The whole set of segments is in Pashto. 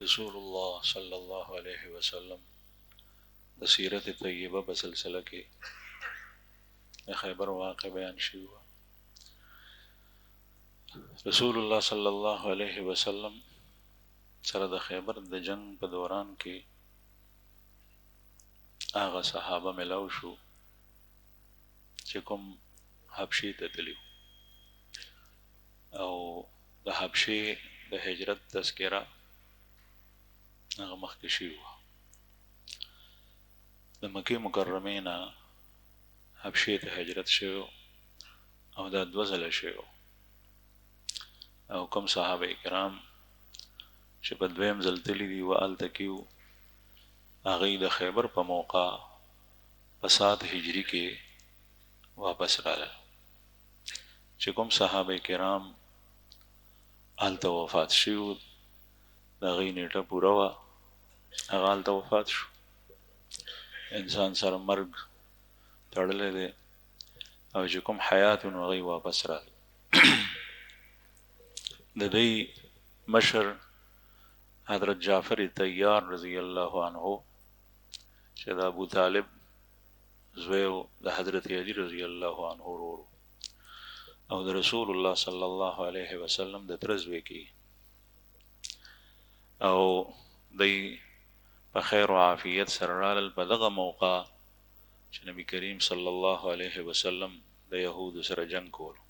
رسول الله صلی الله علیه وسلم د سیرت طیبه په سلسله کې د خیبر واقع بیان شوی و. رسول الله صلی الله علیه وسلم سره د خیبر د جنگ په دوران کې هغه صحابه ملاو شو چې کوم حبشې ته تللی او د حبشې د هجرت تذکره هغه مخکې شوی و. د مکې مکرمې نه حبشې ته هجرت شوی او دا 2 ځله شوی او کوم صحابه کرام چې په 2م ځل تللی دي و هلته کې وو هغوی د خیبر په موقع په 7 هجري کې واپس راغلل چې کوم صحابه کرام هلته وفات شوي وو د هغوی نیټه پوره وه هغه هلته وفات شو. انسان سره مرګ تړلی دی او چې کوم حیات نو هغوی واپس راغلل. د دوی مشر حضرت جعفر طیار رضی الله عنه چې د ابو طالب زوی د حضرت علی رضی الله عنه ورور او د رسول الله صلی الله علیه وسلم د تره زوی کې او دوی په خیر او عافیت سره رالل په دغه موقع چې نبی کریم صلی الله علیه وسلم د یهودو سره جنگ کولو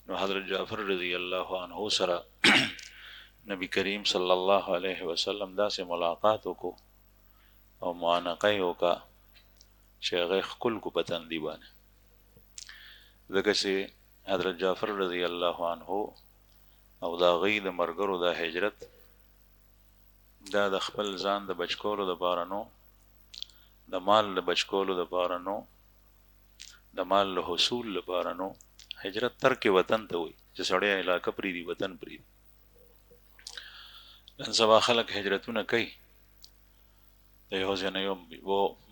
نو حضرت جعفر رضی الله عنه سره نبی کریم صلی الله علیه وسلم داسې ملاقات وکړو او معانقه یې وکړه چې هغه یې ښکل کړو په تندي باندې ځکه چې حضرت جعفر رضی الله عنه او د هغوی د ملګرو دا هجرت دا د خپل ځان د بچ کولو دپاره نو د مال د بچ کولو دپاره نو د مال د حصول لپاره نو هجرت ترک وطن ته وایي چې سړی علاقه پرېږدي وطن پرېږدي. نن سبا خلک هجرتونه کوي د یو ځای نه یو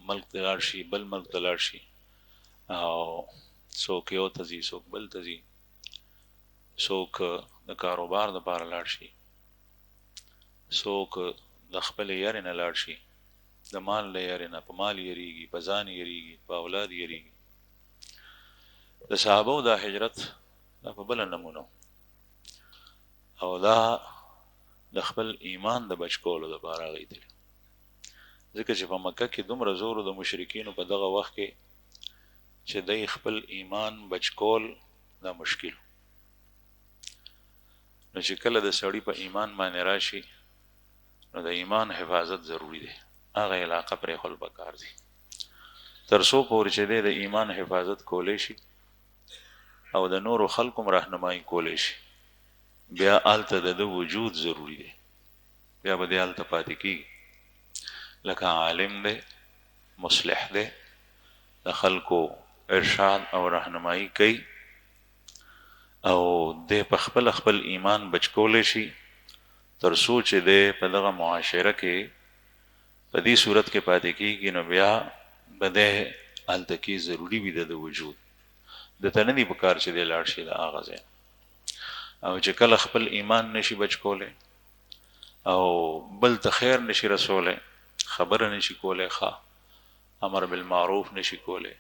ملک ته لاړ شي بل ملک ته لاړ شي او څوک یو ته ځي څوک بل ته ځي څوک د کاروبار دپاره لاړ شي څوک د خپلې یارې نه لاړ شي د مال له یارې نه په مال یریږي په ځان یریږي په اولاد یریږي. د صحابو دا هجرت دا په بله نمونه او دا د خپل ایمان د بچ کولو دپاره هغوی تلي ځکه چې په مکه کې دومره زورو د مشرکینو په دغه وخت کې چې دی خپل ایمان بچ کول دا مشکل نو چې کله د سړي په ایمان باندې راشي نو د ایمان حفاظت ضروری دی هغه علاقه پرېښول پکار دی تر څو پورې چې دی د ایمان حفاظت کولی شي او د نورو خلکو رهنمایي کولی شي بیا هلته د ده وجود ضروری دی بیا به دی هلته پاتې کېږي لکه عالم دی مصلح دی د خلکو ارشاد او رهنمایي کوي او دی په خپل ایمان بچ کولی شي تر څو چې دی په دغه معاشره کې په دې صورت کې پاتې کېږي نو بیا به دی هلته کې ضروري وي د وجود دته نه دي پکار چې دی لاړ شي د هغه ځای او چې کله خپل ایمان نشي بچ کولی او بل ته خیر نشي رسولی خبره نشي کولی ښه امر بالمعروف نشي کولی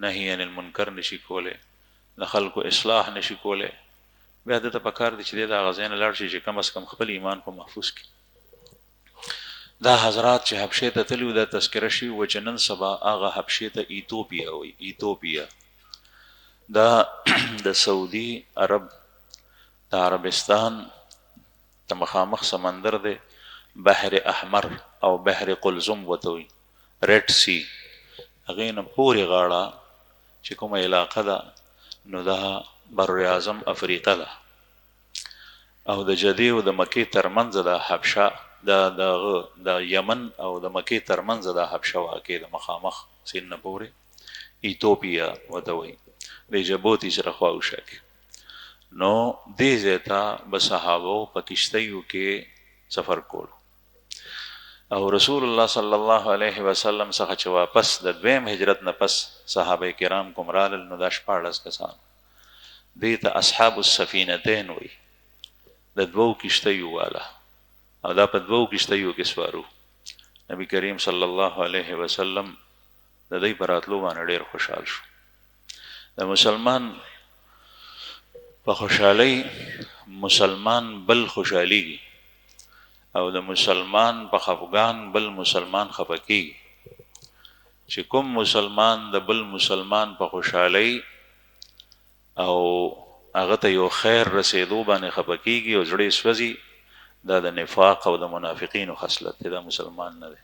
نهی عن المنکر نشي کولی د خلکو اصلاح نشي کولی بیا دته پکار دی چې دی د هغه ځای نه لاړ شي چې کم از کم خپل ایمان په محفوظ کړي. دا حضرات چې حبشې ته تلي وو دا تذکره شوي وه چې نن سبا هغه حبشې ته ایتوپیا وایي ایتوپیا دا د سعودي عرب د عربستان ته مخامخ سمندر دی بحر احمر او بحر قلزم ورته وایي ریډ سی هغې نه پورې غاړه چې کومه علاقه ده نو دا بر اعظم افریقا ده او د جدې او د مکې ترمنځ د حبشه د یمن او د مکې ترمنځ د حبشه واقع د مخامخ سین نه پورې ایتوپیا ورته وایي د جبوتي سره خواوشا کې نو دې ځای ته به صحابو په کشتیو کې سفر کولو او رسول الله صلی الله علیه وسلم څخه چې واپس د 2م هجرت نه پس صحابه کرام کوم رالل نو دا 14 کسان دې ته اصحاب السفینتین وایي د 2 کشتیو والا او دا په دوو کشتیو کې سوارو. نبی کریم صلی الله علیه وسلم د دې په راتلو باندې ډېر خوشحال شو. د مسلمان په خوشحالۍ مسلمان بل خوشحاليږي او د مسلمان په خفګان بل مسلمان خفه کېږي. چې کوم مسلمان د بل مسلمان په خوشحالۍ او هغه ته یو خیر رسېدو باندې خفه کېږي او زړه یې سوځي، دا د نفاق او د منافقینو خصلت دی، دا مسلمان نه دی.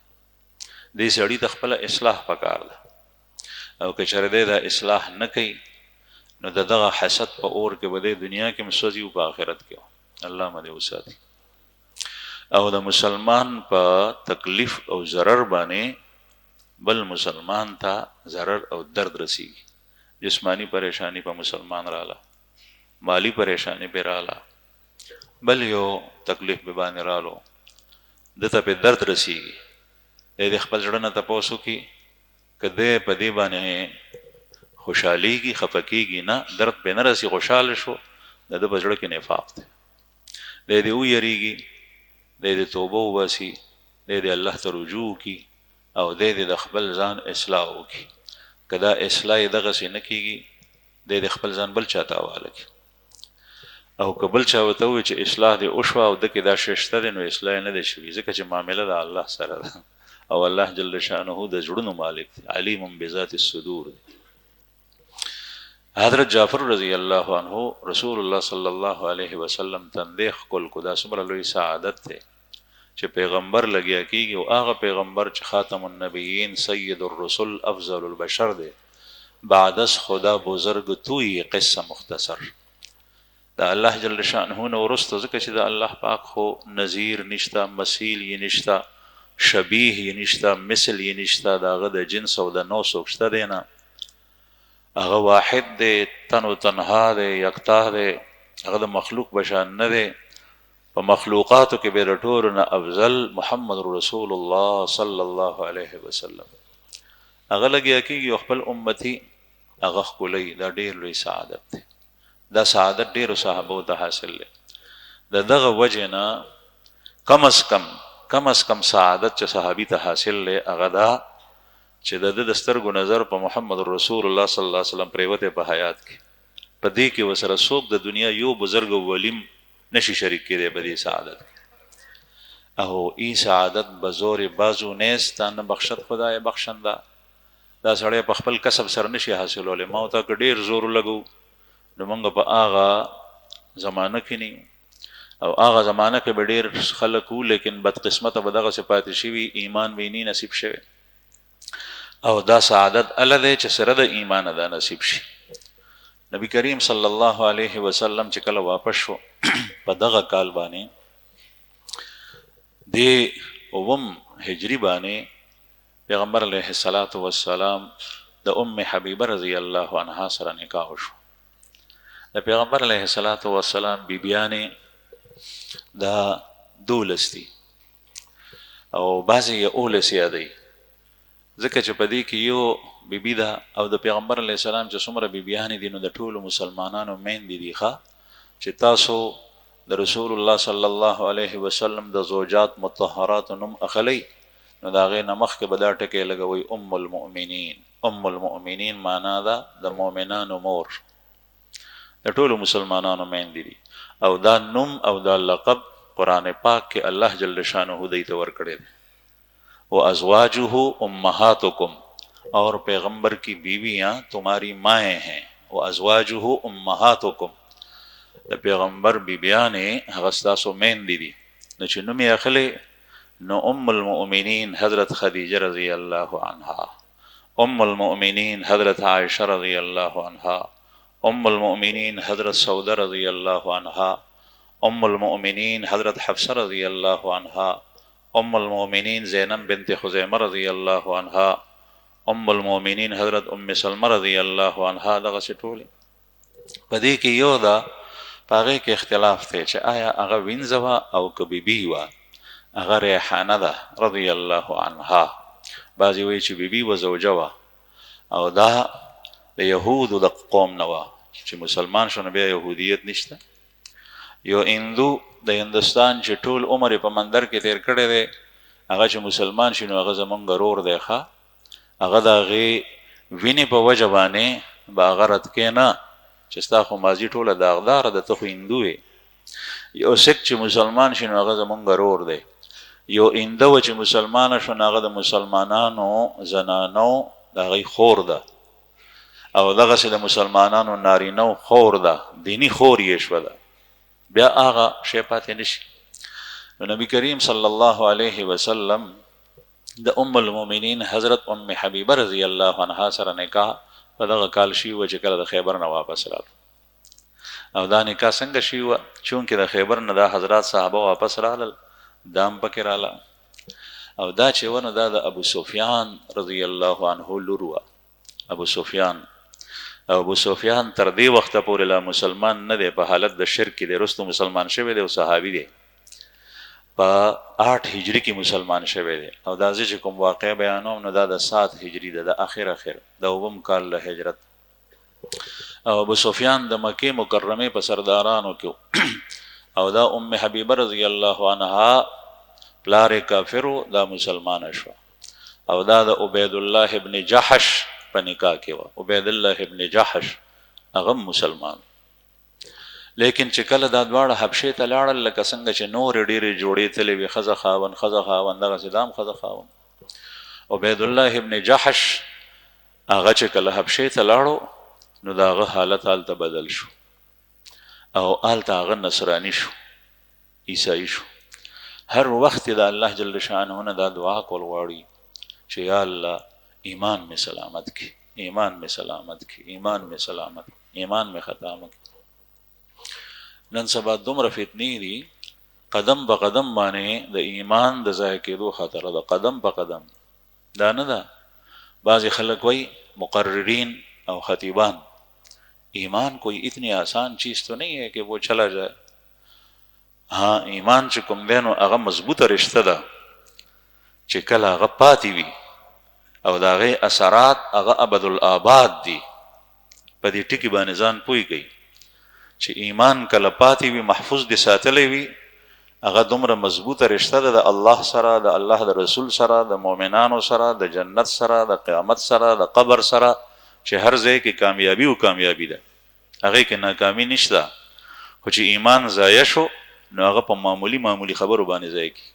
دې سړي ته خپله اصلاح پکار ده، او که چېرې دی دا اصلاح نه کوي نو د دغه حسد په اور کې به دی دنیا کې هم سوځي او په آخرت کې هم. الله مو دې وساتي. او د مسلمان په تکلیف او ضرر باندې بل مسلمان ته ضرر او درد رسیږي. جسمانی پریشانی په مسلمان رااله، مالی پریشانی پې رااله، بل یو تکلیف به باندې رالو، دته په درد رسیږي. د خپل زړه نه تپوس وکړي که دی په دې باندې خوشحالیږي خفه کېږي، نه درد پې نه رسي، خوشحاله شو، د ده په زړه کې نفاق دی. دی دې ویریږي، دی دې توبه وباسي، دی دې الله ته رجوع وکړي او دی دې د خپل ځان اصلاح وکړي. که دا اصلاح یې دغسې نه کېږي، دی دې خپل ځان بل چا ته حواله کړي. او که بل چا ورته ووایي چې اصلاح دې وشوه او ده کې دا شی شته دی، نو اصلاح یې نه دی شوي، ځکه چې معامله د الله سره ده او الله جل شانه د زړونو مالک دی، علیم بذات الصدور دی. حضرت جعفر رضی الله عنه رسول الله صلی الله علیه وسلم تندیخ کول کو دا څومره لوی سعادت دی چې پیغمبر لګیا کېږي او هغه پیغمبر چې خاتم النبیین سید الرسل افضل البشر دی، بعد از خدا بزرگ توی قصه مختصر. دا الله جل شانه نه ورسته، ځکه چې د الله پاک خو نظیر نشته، مثیل یې نشته، شبیه یې نشته، مثل یې نشته، د هغه د جنس او د نوع څوک شته دی نه. هغه واحد دی، تن و تنها دی، یکتا دی، هغه د مخلوق بشان نه دی. په مخلوقاتو کې به د ټولو نه افضل محمد رسول الله صلی الله علیه وسلم. هغه لګیا کېږي او خپل امتي هغه ښکلوي. دا ډېر لوی سعادت دی. دا سعادت ډېرو صحابو ته حاصل دی. د دغه وجې نه کم از کم سعادت چې صحابي ته حاصل دی هغه دا چې د ده د سترګو نظر په محمد رسول الله صلی الله علیه وسلم پریوتی په حیات کې. په دې کې ورسره څوک د دنیا یو بزرګ او ولیم نشي شریک کېدی په دې سعادت کې. او ای سعادت بزور بازو نیست تا نه بخشد خدای بخشنده. دا سړی په خپل کسب سره نشي حاصلولی. ما ته که ډېر زور لګو نو موږ په هغه زمانه کې نه او هغه زمانه کې به ډېر خلک وو، لیکن بدقسمته به دغسې پاتې شوي، ایمان به یې نه نصیب شوی. او دا سعادت الله دی چې سره د ایمان دا نصیب شي. نبی کریم صلی الله علیه وسلم چې کله واپس شو په دغه کال باندې د 9 هجری باندې پیغمبر علیه الصلاة والسلام د ام حبیبه رضی الله عنها سره نکاح شو. د پیغمبر علیه الصلاة والسلام بیبیانې دا 12 دي او بعضې یې 19 یادوي، ځکه چې په دې کې یو بیبي ده او د پیغمبر علیه السلام چې څومره بیبیانې دي نو د ټولو مسلمانانو میندې دي ښه چې تاسو د رسول الله صلی الله علیه وسلم د زوجات مطهرات نوم اخلی نو د هغې نه مخکې به دا ټکی لګوئ ام المؤمنین. ام المؤمنین معنا ده د مؤمنانو مور، د ټولو مسلمانانو میندې دي. او دا نوم او دا لقب قرآن پاک کې الله جل شانه دوی ته ورکړی دی. وازواجه امہاتکم، اور پیغمبر کی بیویاں تمہاری مائیں ہیں. وازواجه امہاتکم، د پیغمبر بیبیانې هغه ستاسو میندې دي. نو چې نوم یې اخلی نو ام المؤمنین حضرت خدیجه رضی الله عنها، ام المؤمنین حضرت عائشہ رضی الله عنها، ام المؤمنین حضرت سودہ رضی اللہ عنہا، ام المؤمنین حضرت حفصہ رضی اللہ عنہا، ام المؤمنین زینب بنت خزیمہ رضی اللہ عنہا، ام المؤمنین حضرت ام سلمہ رضی اللہ عنہا. دغه ټولې په دې کې یو ده، په هغې کې اختلاف دی چې آیا هغه وینځه وه او که بیبي وه. هغه ریحانه ده رضی الله عنها. بعضې وایي چې بیبي و زوجه وه او دا د یهودو د قوم نه وه چې مسلمان شو نو بیا یهودیت نشته. یو هندو د هندوستان چې ټول عمر په مندر کې تیر کړی دی، هغه چې مسلمان شي نو هغه زمونږ ورور دی. هغه د هغې وینې په وجه باندې به هغه رد کې نه چې ستا خو ماضي ټوله داغداره ده، ته خو هندو یې. یو سک چې مسلمان شي نو هغه زمونږ ورور دی. یو هندو چې مسلمانه شو نو هغه د مسلمانانو زنانو د هغې خور ده، او دغسې د مسلمانانو نارینو خور ده، دینی خور یې شوه ده، بیا هغه شی پاتې نشي. نو نبی کریم صلی الله علیه وسلم د ام المؤمنین حضرت ام حبیبه رضی الله عنها سره نکاح په دغه کال شي و چې کله د خیبر نه واپس راغلو. او دا نکاح څنګه شي و؟ چونکې د خیبر نه دا حضرات صحابه واپس راغلل، دام پکې راله. او دا چې ونه دا د ابو سفیان رضی الله عنه لور وه. ابو سفیان تر دې وخته پورې لا مسلمان نه دی، په حالت د شرک کې دی، رستو مسلمان شوی دی او صحابي دی. په 8 هجری کې مسلمان شوی دی. او دا چې کوم واقع بیانوم نو دا د 7 هجری ده، د اخر د 9 کال له هجرت. او ابو سفیان د مکې مکرمه په سردارانو کې او دا ام حبیبه رضی الله عنها پلار کافرو، دا مسلمان شو. او دا د عبید الله ابن جحش په نکاح کې و. عبید الله ابن جحش هغه مسلمان، لیکن چې کله دا دواړه حبشې ته لاړل، لکه څنګه چې نور ډېرې جوړې تلې وي، ښځه خاوند دغسې دام ښځه خاوند. عبید الله ابن جحش هغه چې کله حبشې ته لاړو نو د هغه حالت هلته بدل شو او هلته هغه نصراني شو، عیسائی شو. هر وخت د الله جل شانه نه دا دعا کول غواړي چې یا الله ایمان میں سلامت کی، ایمان میں سلامت کی، ایمان میں سلامت، ایمان میں خطا مکی. نن سبا دومره فتنې دي، قدم په قدم باندې د ایمان د ضایع کېدو خطر ده، قدم په قدم. دا نه ده بعض خلک وای مقررین او خطیبان ایمان کوئی اتنی آسان چیز تو نہیں ہے کہ وہ چلا جائے. ہاں ایمان چې کوم دی نو هغه مضبوطه رشته ده چې کله هغه پاتې وي او د هغې اثرات هغه ابدالآباد دي. په دې ټکي باندې ځان پوهېږئ چې ایمان کله پاتې وي، محفوظ دې ساتلی وي، هغه دومره مضبوطه رشته ده د الله سره، د الله د رسول سره، د مؤمنانو سره، د جنت سره، د قیامت سره، د قبر سره، چې هر ځای کې کامیابي او کامیابي ده، هغې کې ناکامي نشته. خو چې ایمان ضایع شو نو هغه په معمولي خبرو باندې ضایع کي.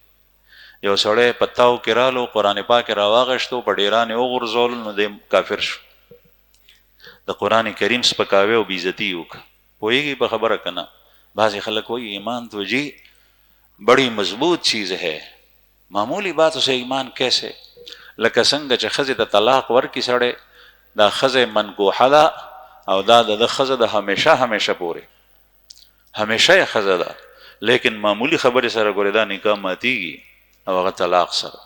یو سړی په تاو کې رالو، قرآن پاک یې راواغېشتو، په ډیران یې وغورځولو، نو دی کافر شو. د قرآن کریم سپکاوی او بېعزتي یې وکړه. پوهېږي په خبره که نه؟ بعضې خلک وایي ایمان تو جی بڑی مضبوط چیز ہے، معمولی بات اسے ایمان کیسے؟ لکه څنګه چې ښځې ته طلاق ورکړي سړی، دا ښځه منکوحه ده او دا د ښځه د همیشه پورې همیشه یې ښځه ده، لیکن معمولی خبرې سره ګورې دا نکاح ماتېږي او هغه طلاق سره.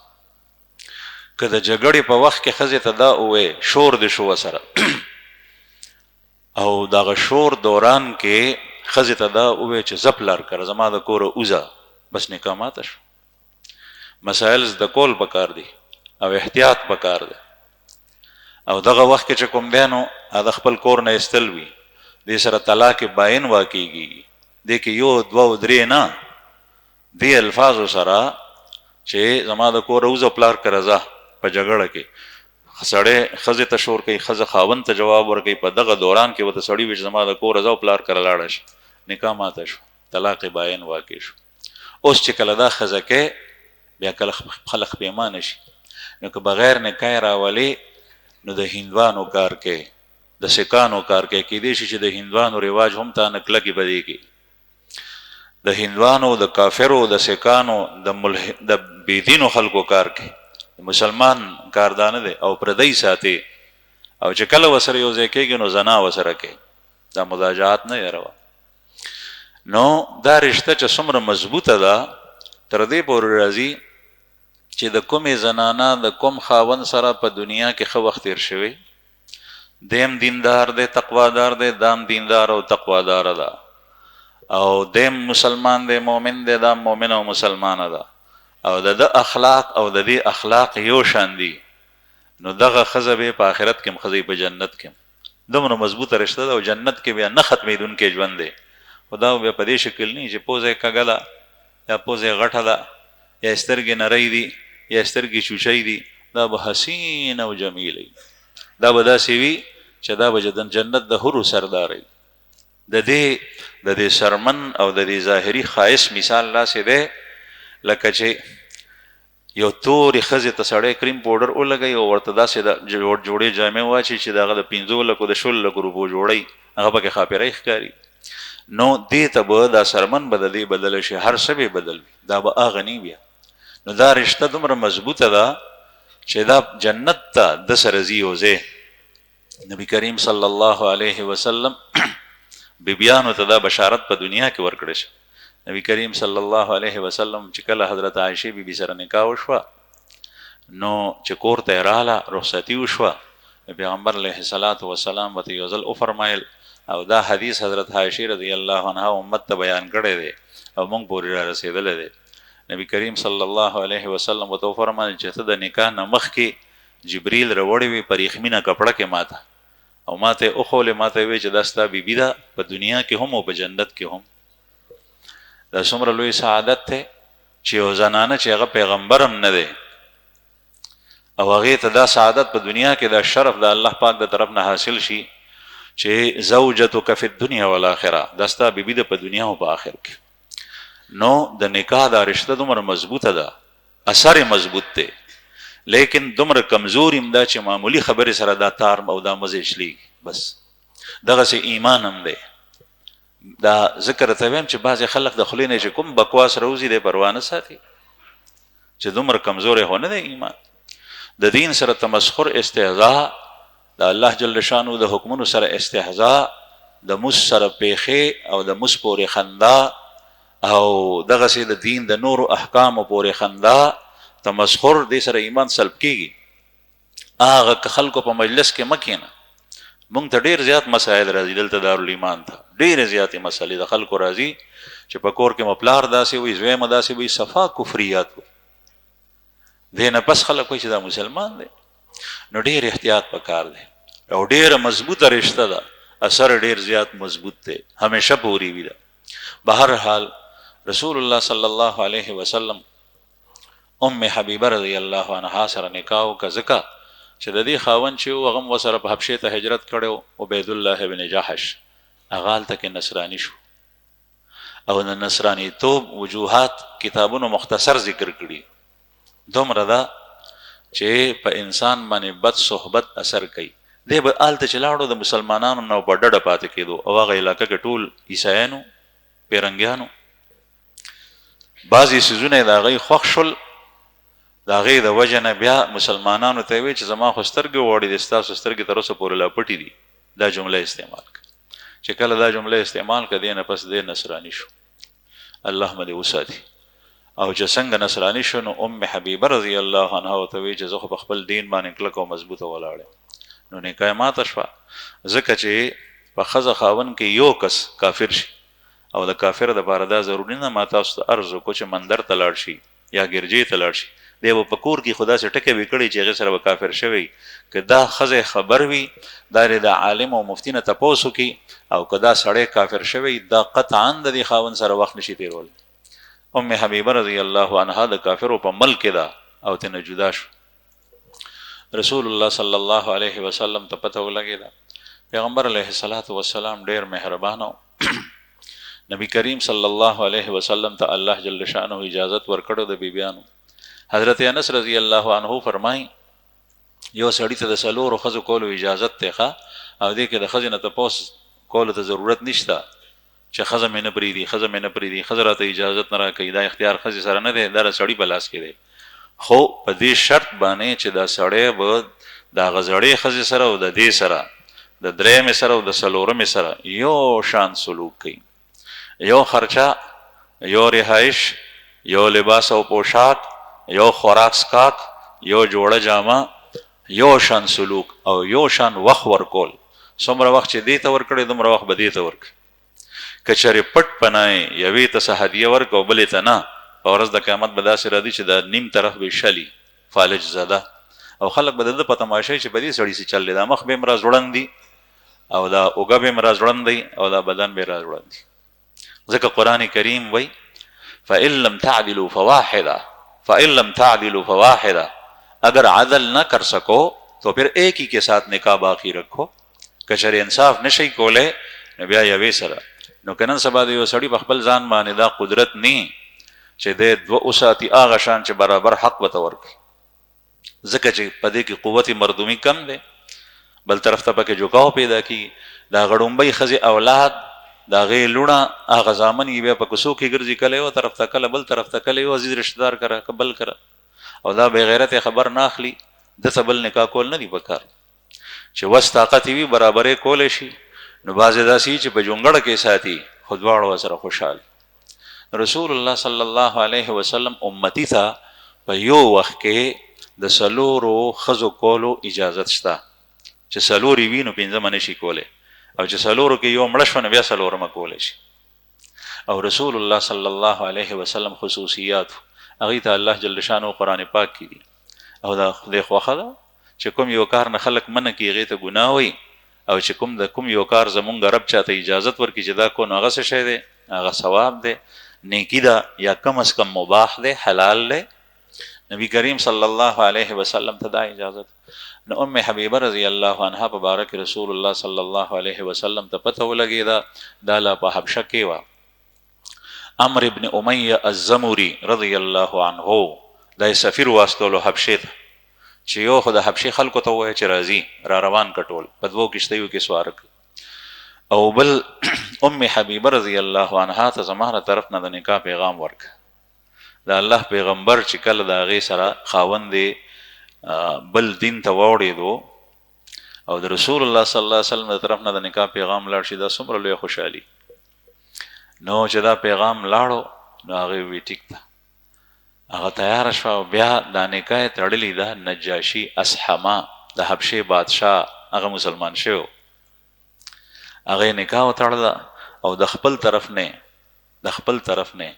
که د جګړې په وخت کې ښځې ته دا ووایې شور دې شو ورسره او دغه شور دوران کې ښځې ته دا ووایې چې زه پلار کړه زما د کوره وځه، بس نکاح ماته شو. مسایل زده کول پکار دي او احتیاط پکار دی. او دغه وخت کې چې کوم دی نو د خپل کور نه ایستل وي، دې سره طلاق باین واقعېږي. دې کې یو دوه او درې نه، دې الفاظو سره چې زما د کوره وځه پلار کړه ځه، په جګړه کې سړی ښځې ته شور کوي، ښځه خاوند ته جواب ورکوي، په دغه دوران کې ورته سړي وي چې زما د کوره ځه او پلار کره لاړه شي، نکاح ماته شو، طلاق باین واقع شو. اوس چې کله دا ښځه کوي بیا کله خلک پښیمانه شي، نو که بغیر نکاح راولې نو د هندوانو کار کوي، د سکانو کار کوي. کیدای شي چې د هندوانو رواج هم تا نه کلکې بدې کړي. د هندوانو، د کافرو، د سکانو، د بېدینو خلکو کار کوي، مسلمان کار دا نه دی او پردی ساتي. او چې کله ورسره یو ځای کېږي نو زنا ورسره کوي، دا مضاجعات نه یې روا. نو دا رشته چې څومره مضبوطه ده تر دې پورې راځي چې د کومې زنانه د کوم خاوند سره په دنیا کې ښه وخت تیر شوی، دیم دیندار دی، تقوادار دی، دام دیندار او تقوادار ده، او دیم مسلمان دی، مؤمن دی، دا مؤمن او مسلمانه ده، او د اخلاق او د دې اخلاق یو شان دي، نو دغه ښځه به په آخرت کې هم ښځې په جنت کې هم. دومره مضبوطه رشته ده او جنت کې بیا نه ختمېدونکی ژوند دی. خو دا بیا په دې شکل نه چې پوزه یې کږه ده یا پوزه یې غټه ده یا سترګې نری دي یا سترګې چوچی دي، دا به حسین او جمیل وي. دا به داسې وي چې دا به جنت د حورو سردار وي. د دې سرمن او د دې ظاهري ښایست مثال داسې دی لکه چې یو تورې ښځې ته سړی کریم پاوډر ولګوي او ورته داسې د جوړې جامې واچي چې د هغه د 15 لکو د 16 لکو روپو جوړی هغه پکې ښاپیرۍ ښکاري. نو دې ته به دا سرمن به د دې بدله شي، هر څه به بدل وي، دا به هغه نه بیا. نو دا رشته دومره مضبوطه ده چې دا جنت ته د سره ځي او ځي. نبی کریم صلی الله علیه وسلم بیبیانو ته دا بشارت په دنیا کې ورکړی شي. نبی کریم صلی الله علیه وسلم چې کله حضرت عایشه بیبي سره نکاح وشوه نو چې کور ته رااله رخصتي وشوه، پیغمبر علیه الصلاۃ والسلام ورته یو ځل وفرمایل او دا حدیث حضرت عایشه رضی الله عنها امت ته بیان کړی دی او موږ پورې را رسېدلی دی. نبی کریم صلی الله علیه وسلم ورته وفرمایل چې ته د نکاح نه مخکې جبریل راوړی وي په ریخمینه کپړه کې ماته او ماته وښولې، ماته وی چې دا ستا بیبي ده په دنیا کې هم او په جنت کې هم. دا څومره لوی سعادت دی چې یو زنانه چې هغه پیغمبر هم نه دی او هغې ته دا سعادت په دنیا کې دا شرف د الله پاک د طرف نه حاصل شي چې زوجتک فی الدنیا والآخرة، دا ستا بیبي ده په دنیا او په آخر کې. نو د نکاح دا رشته دومره مضبوطه ده، اثر مضبوط دی، لیکن دومره کمزور هم ده چې معمولی خبرې سره دا تار او دا مزې شلیږي. بس دغسې ایمان هم دی. دا ذکر ته ویم چې بعضې خلک د خولې نه چې کوم بکواس روزي دی پروا نه ساتي چې دومره کمزوری خو نه دی ایمان. د دین سره تمسخر، استهزاء، د الله جل شانو د حکمونو سره استهزاء، د مس سره پیخې او د مس پورې خندا او دغسې د دین د نورو احکامو پورې خندا تمسخر، دې سره ایمان سلب کېږي. هغه که خلکو په مجلس کې مه کښېنه. مونږ ته ډېر زیات مسایل راځي دلته دارالایمان ته، ډېرې زیاتې مسلې د خلکو راځي چې په کور کې مو پلار داسې وي، زوی مو داسې وي، صفا کفریات وي. دې نه پس خلک وایي چې دا مسلمان دی. نو ډېر احتیاط پکار دی او ډېره مضبوطه رشته ده، اثر ډېر زیات مضبوط دی، همیشه پوری وي ده. بهرحال رسول الله صلی الله علیه وسلم ام حبیبه رضی الله عنها سره نکاح وکړه ځکه چې د دې خاوند چې و هغه هم ورسره په حبشې ته هجرت کړی و، عبید الله بن جحش. هغه هلته کې نصراني شو او د نصرانیتوب وجوهات کتابونو مختصر ذکر کړي. دومره ده چې په انسان باندې بد صحبت اثر کوي. دی به هلته چې لاړو د مسلمانانو نه په ډډه پاتې کېدو او هغه علاقه کې ټول عیسایانو، پیرنګیانو، بعضې څیزونه یې د هغوی خوښ شول، د هغې د وجه نه بیا مسلمانانو ته یې ویل چې زما خو سترګې وغوړې دي، ستاسو سترګې تر اوسه پورې لا پټې دي. دا جمله استعمال کړه. چې کله دا جمله استعمال کړه، دې نه پس دې نصراني شو. الله مې دې وساتي. او چې څنګه نصراني شو نو ام حبیبه رضی الله عنها ورته وایي چې زه خو په خپل دین باندې کلک او مضبوطه ولاړ یم. نو نکاح ماته شوه ځکه چې په ښځه خاوند کې یو کس کافر شي او د کافر دپاره دا ضروري نه ما تاسو ته عرض وکړو چې مندر ته لاړ شي یا ګرجې ته لاړ شي. دی به په کور کې خو داسې ټکې وي کړی چې هغې سره به کافر شوی. که دا ښځه خبر وي، دا د عالم او مفتي نه تپوس وکړي، او که دا سړی کافر شوی، دا قطعا د دې خاوند سره وخت نشي تېرولی. ام حبیبه رضی الله عنها د کافرو په ملک کې ده او ترنه جدا شو. رسول الله صلی الله علیه وسلم ته پته ولګېده. پیغمبر علیه الصلاۃ والسلام ډېر مهربان و. نبی کریم صلی الله علیه وسلم ته الله جل شانه اجازت ورکړو د بیبیانو. حضرت انس رضی الله عنه فرمایي یو سړي ته د څلورو ښځو کولو اجازت دی او دې کې د ښځې نه تپوس کولو ته ضرورت نشته چې ښځه مې نه پرېږدي، ښځه مې نه پرېږدي، ښځه راته اجازت نه راکوي. دا اختیار ښځې سره نه دی، دا د سړي په لاس کې دی. خو په دې شرط باندې چې دا سړی به د هغه زړې ښځې سره او د دې سره د درېیمې سره او د څلورمې سره یو شان سلوک کوي. یو خرچه، یو رهایش، یو لباس او پوشاک، یو خوراک سکاک، یو جوړه جامه، یو شان سلوک او یو شان وخت ورکول. څومره وخت چې دې ته ورکړی دومره وخت به دې ته ورکړي. که چېرې پټ پناه یوې ته څه هدیه ورکړه او بلې ته نه، په ورځ د قیامت به داسې راځي چې دا نیم طرف به شلي فالج زده او خلک به د ده په تماشا چې په دې سړي څه چل دی، دا مخ به یې هم را ځوړند دي او دا اوږه به یې هم را ځوړند دی او دا بدن به یې را ځوړند دي. ځکه قرآن کریم وای فإن لم تعدلوا فواحدا، فإن لم تعدلوا فواحدا، اگر عدل نہ کر سکو تو پھر ایک ہی کے ساتھ نکاح باقی رکھو. کچر انصاف نشي کوله نو بیا یوې سره. نو کنن سبا د یو سړي په خپل ځان باندې دا قدرت نی چې د دوه اوساتی هغه شان چې برابر حق وته ورکړي، ځکه چې په دې کې قوت مردومي کم دی. بل طرف ته پکې جوکاو پیدا کی، دا غړومبۍ ښځې اولاد دا غې لوڼه هغه زامن یې بیا په کوڅو کې ګرځي، کله یو طرف ته کله بل طرف ته، کله یو عزیز رشتہ دار کره کبل کره، او دا بې غیرت خبر نه اخلي دته بل نکاح کول نه دی پکار. چې وس طاقت وي برابرې کولی شي نو بعضې داسې چې په جونګړه کې ساتي خو دواړه ورسره خوشحال. رسول الله صلی الله علیه وسلم امتی ته په یو وخت کې د څلورو ښځو کولو اجازت شته، چې څلورې وي نو پنځمه نشي کولی، او چې څلورو کې یو مړه شوه نو بیا څلورمه کولی شي. او رسول الله صلی الله علیه وسلم خصوصیات هغې ته الله جل شانه قرآن پاک کې دي، او دا خدای خوښه ده چې کوم یو کار نه خلک منع کړي هغې ته ګناه وایي، او چې کوم د کوم یو کار زمونږ رب چاته اجازت ورکړي چې دا کو نو هغه څه شی دی، هغه ثواب دی، نیکی ده، یا کم از کم مباح دی، حلال دی. نبی کریم صلی الله علیه وسلم ته دا اجازت. نو ام حبیبه رضی الله عنها په باره کې رسول الله صلی الله علیه وسلم ته پته ولګېده دا لا په حبشه کې وه. عمرو ابن امیه الزمری رضی الله عنه دا سفیر واستولو حبشې ته، چې یو خو د حبشې خلکو ته ووایه چې راځي را روان کټول په دوو کشتیو کې سواره کړي، او بل ام حبیبه رضی الله عنها ته زما له طرف نه د نکاح پیغام ورکړه. د الله پیغمبر چې کله د هغې سره خاوند بل دین ته واوړېدو او د رسول الله صلی الله علیه وسلم د طرف نه د نکاح پیغام لاړ شي، دا څومره لویه خوشحالي. نو چې دا پیغام لاړو نو هغې وی ټیک ده، هغه تیاره شوه او بیا دا نکاح یې تړلې ده. نجاشي اصحما د حبشې بادشاه هغه مسلمان شوی، هغې نکاح وتړله او د خپل طرف نه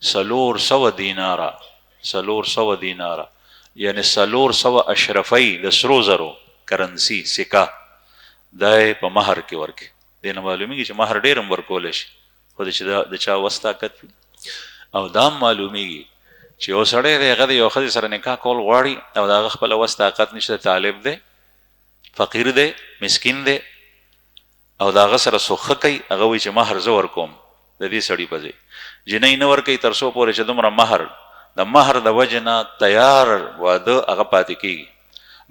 400 دیناره 400 دیناره یعنی 400 اشرفی د سرو زرو کرنسی سکه دا په مهر کې ورکړي. دې نه معلومیږي چې مهر ډېر هم ورکولی شي، خو چې د چا وس طاقت وي. او دا هم معلومیږي چې یو سړی دی هغه د یو ښځې سره نکاح کول غواړي او د هغه خپله وس طاقت نشته، طالب دی، فقیر دی، مسکین دی، او د هغه سره سوخه کوي، هغه وایي چې مهر زه ورکوم د دې سړي په ځای. جنۍ نه ورکوي تر څو پورې چې دومره مهر د مهر د وجې نه تیار واده هغه پاتې کېږي.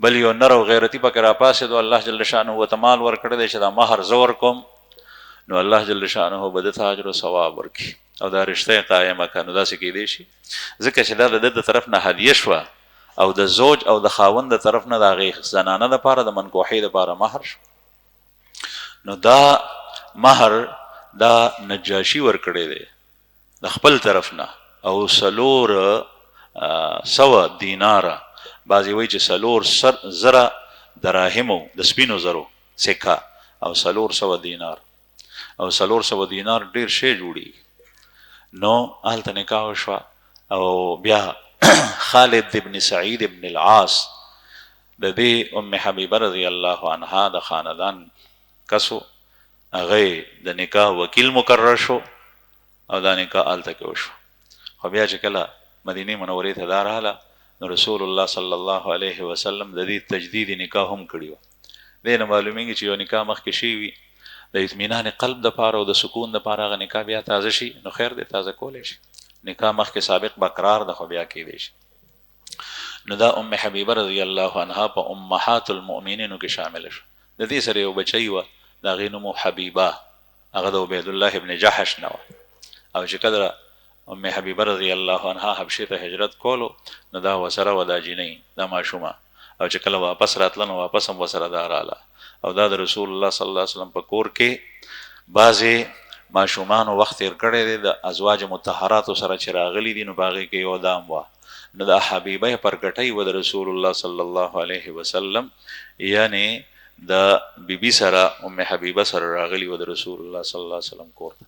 بل یو نر او غیرتي پکې راپاسېدو، الله جل شانه ورته مال ورکړی دی چې دا مهر زه ورکوم، نو الله جل شانه به دته اجر او ثواب ورکړي او دا رشته یې قایمه کړه. نو داسې کیدی شي ځکه چې دا د ده د طرف نه هدیه شوه او د زوج او د خاوند د طرف نه د هغې زنانه دپاره د منکوحۍ دپاره مهر شو. نو دا مهر دا نجاشي ورکړی دی د خپل طرف نه، او 400 دیناره، بعضې وایي چې 400 دراهمو د سپینو زرو سکه، او 400 دینار، او 400 دینار ډېر شی جوړېږي. نو هلته نکاح وشوه. او بیا خالد ابن سعید ابن العاص د دې ام حبیبه رضی الله عنها د خاندان کسو، هغې د نکاح وکیل مقرر شو او دا نکاح هلته کې وشو. خو بیا چې کله مدینې منورې ته دا راغله نو رسول الله صلی الله علیه وسلم د دې تجدید نکاح هم کړي وه. دې نه معلومیږي چې یو نکاح مخکې شوي وي د اطمینان قلب دپاره او د سکون دپاره، هغه نکاح بیا تازه شي نو خیر دی، تازه کولی شي. نکاح مخکې سابق به قرار ده خو بیا کیدی شي. نو دا ام حبیبه رضی الله عنها په امهات المؤمنینو کې شامل شو. د دې سره یو بچی وه د هغې نوم حبیبه، هغه د عبیدالله ابن جحش نه وه. او چې کله ام حبیبه رضی الله عنها حبشې ته هجرت کولو نو دا ورسره وه دا جینۍ، دا ماشومه، او چې کله واپس راتله نو واپس هم ورسره دا راله. او دا د رسول الله صلی الله علیه وسلم په کور کې بعضې ماشومانو وخت تېر کړی دی د ازواج مطهراتو سره چې راغلي دي، نو په هغې کې یو دام وه. نو د حبیبه پرګټۍ وه د رسول الله صلی الله علیه وسلم، یعنی د بیبي سره ام حبیبه سره راغلي وه د رسول الله صلی الله علیه وسلم کور ته.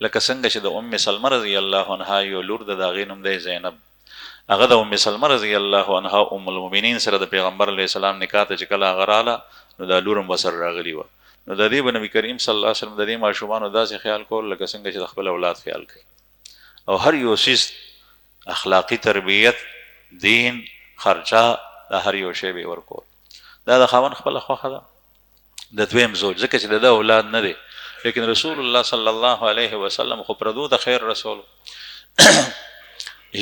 لکه څنګه چې د ام سلمه رضی الله عنها یو لور ده، د هغې نوم دی زینب. هغه د ام سلمه رضی الله عنها ام المؤمنین سره د پیغمبر علیه السلام نکاح ته چې کله هغه راله نو دا لور هم ورسره راغلي وه. نو د دې به نبی کریم صلی الله علیه وسلم د دې ماشومانو داسې خیال کول لکه څنګه چې د خپل اولاد خیال کوي. او هر یو سیس اخلاقی تربیت، دین، خرچه، دا هر یو شی به ورکول. دا د خاوند خپل خوښه ده د دویم زوج، ځکه چې د اولاد نه دی، لیکن رسول الله صلی الله علیه وسلم خو پردو د خیر رسول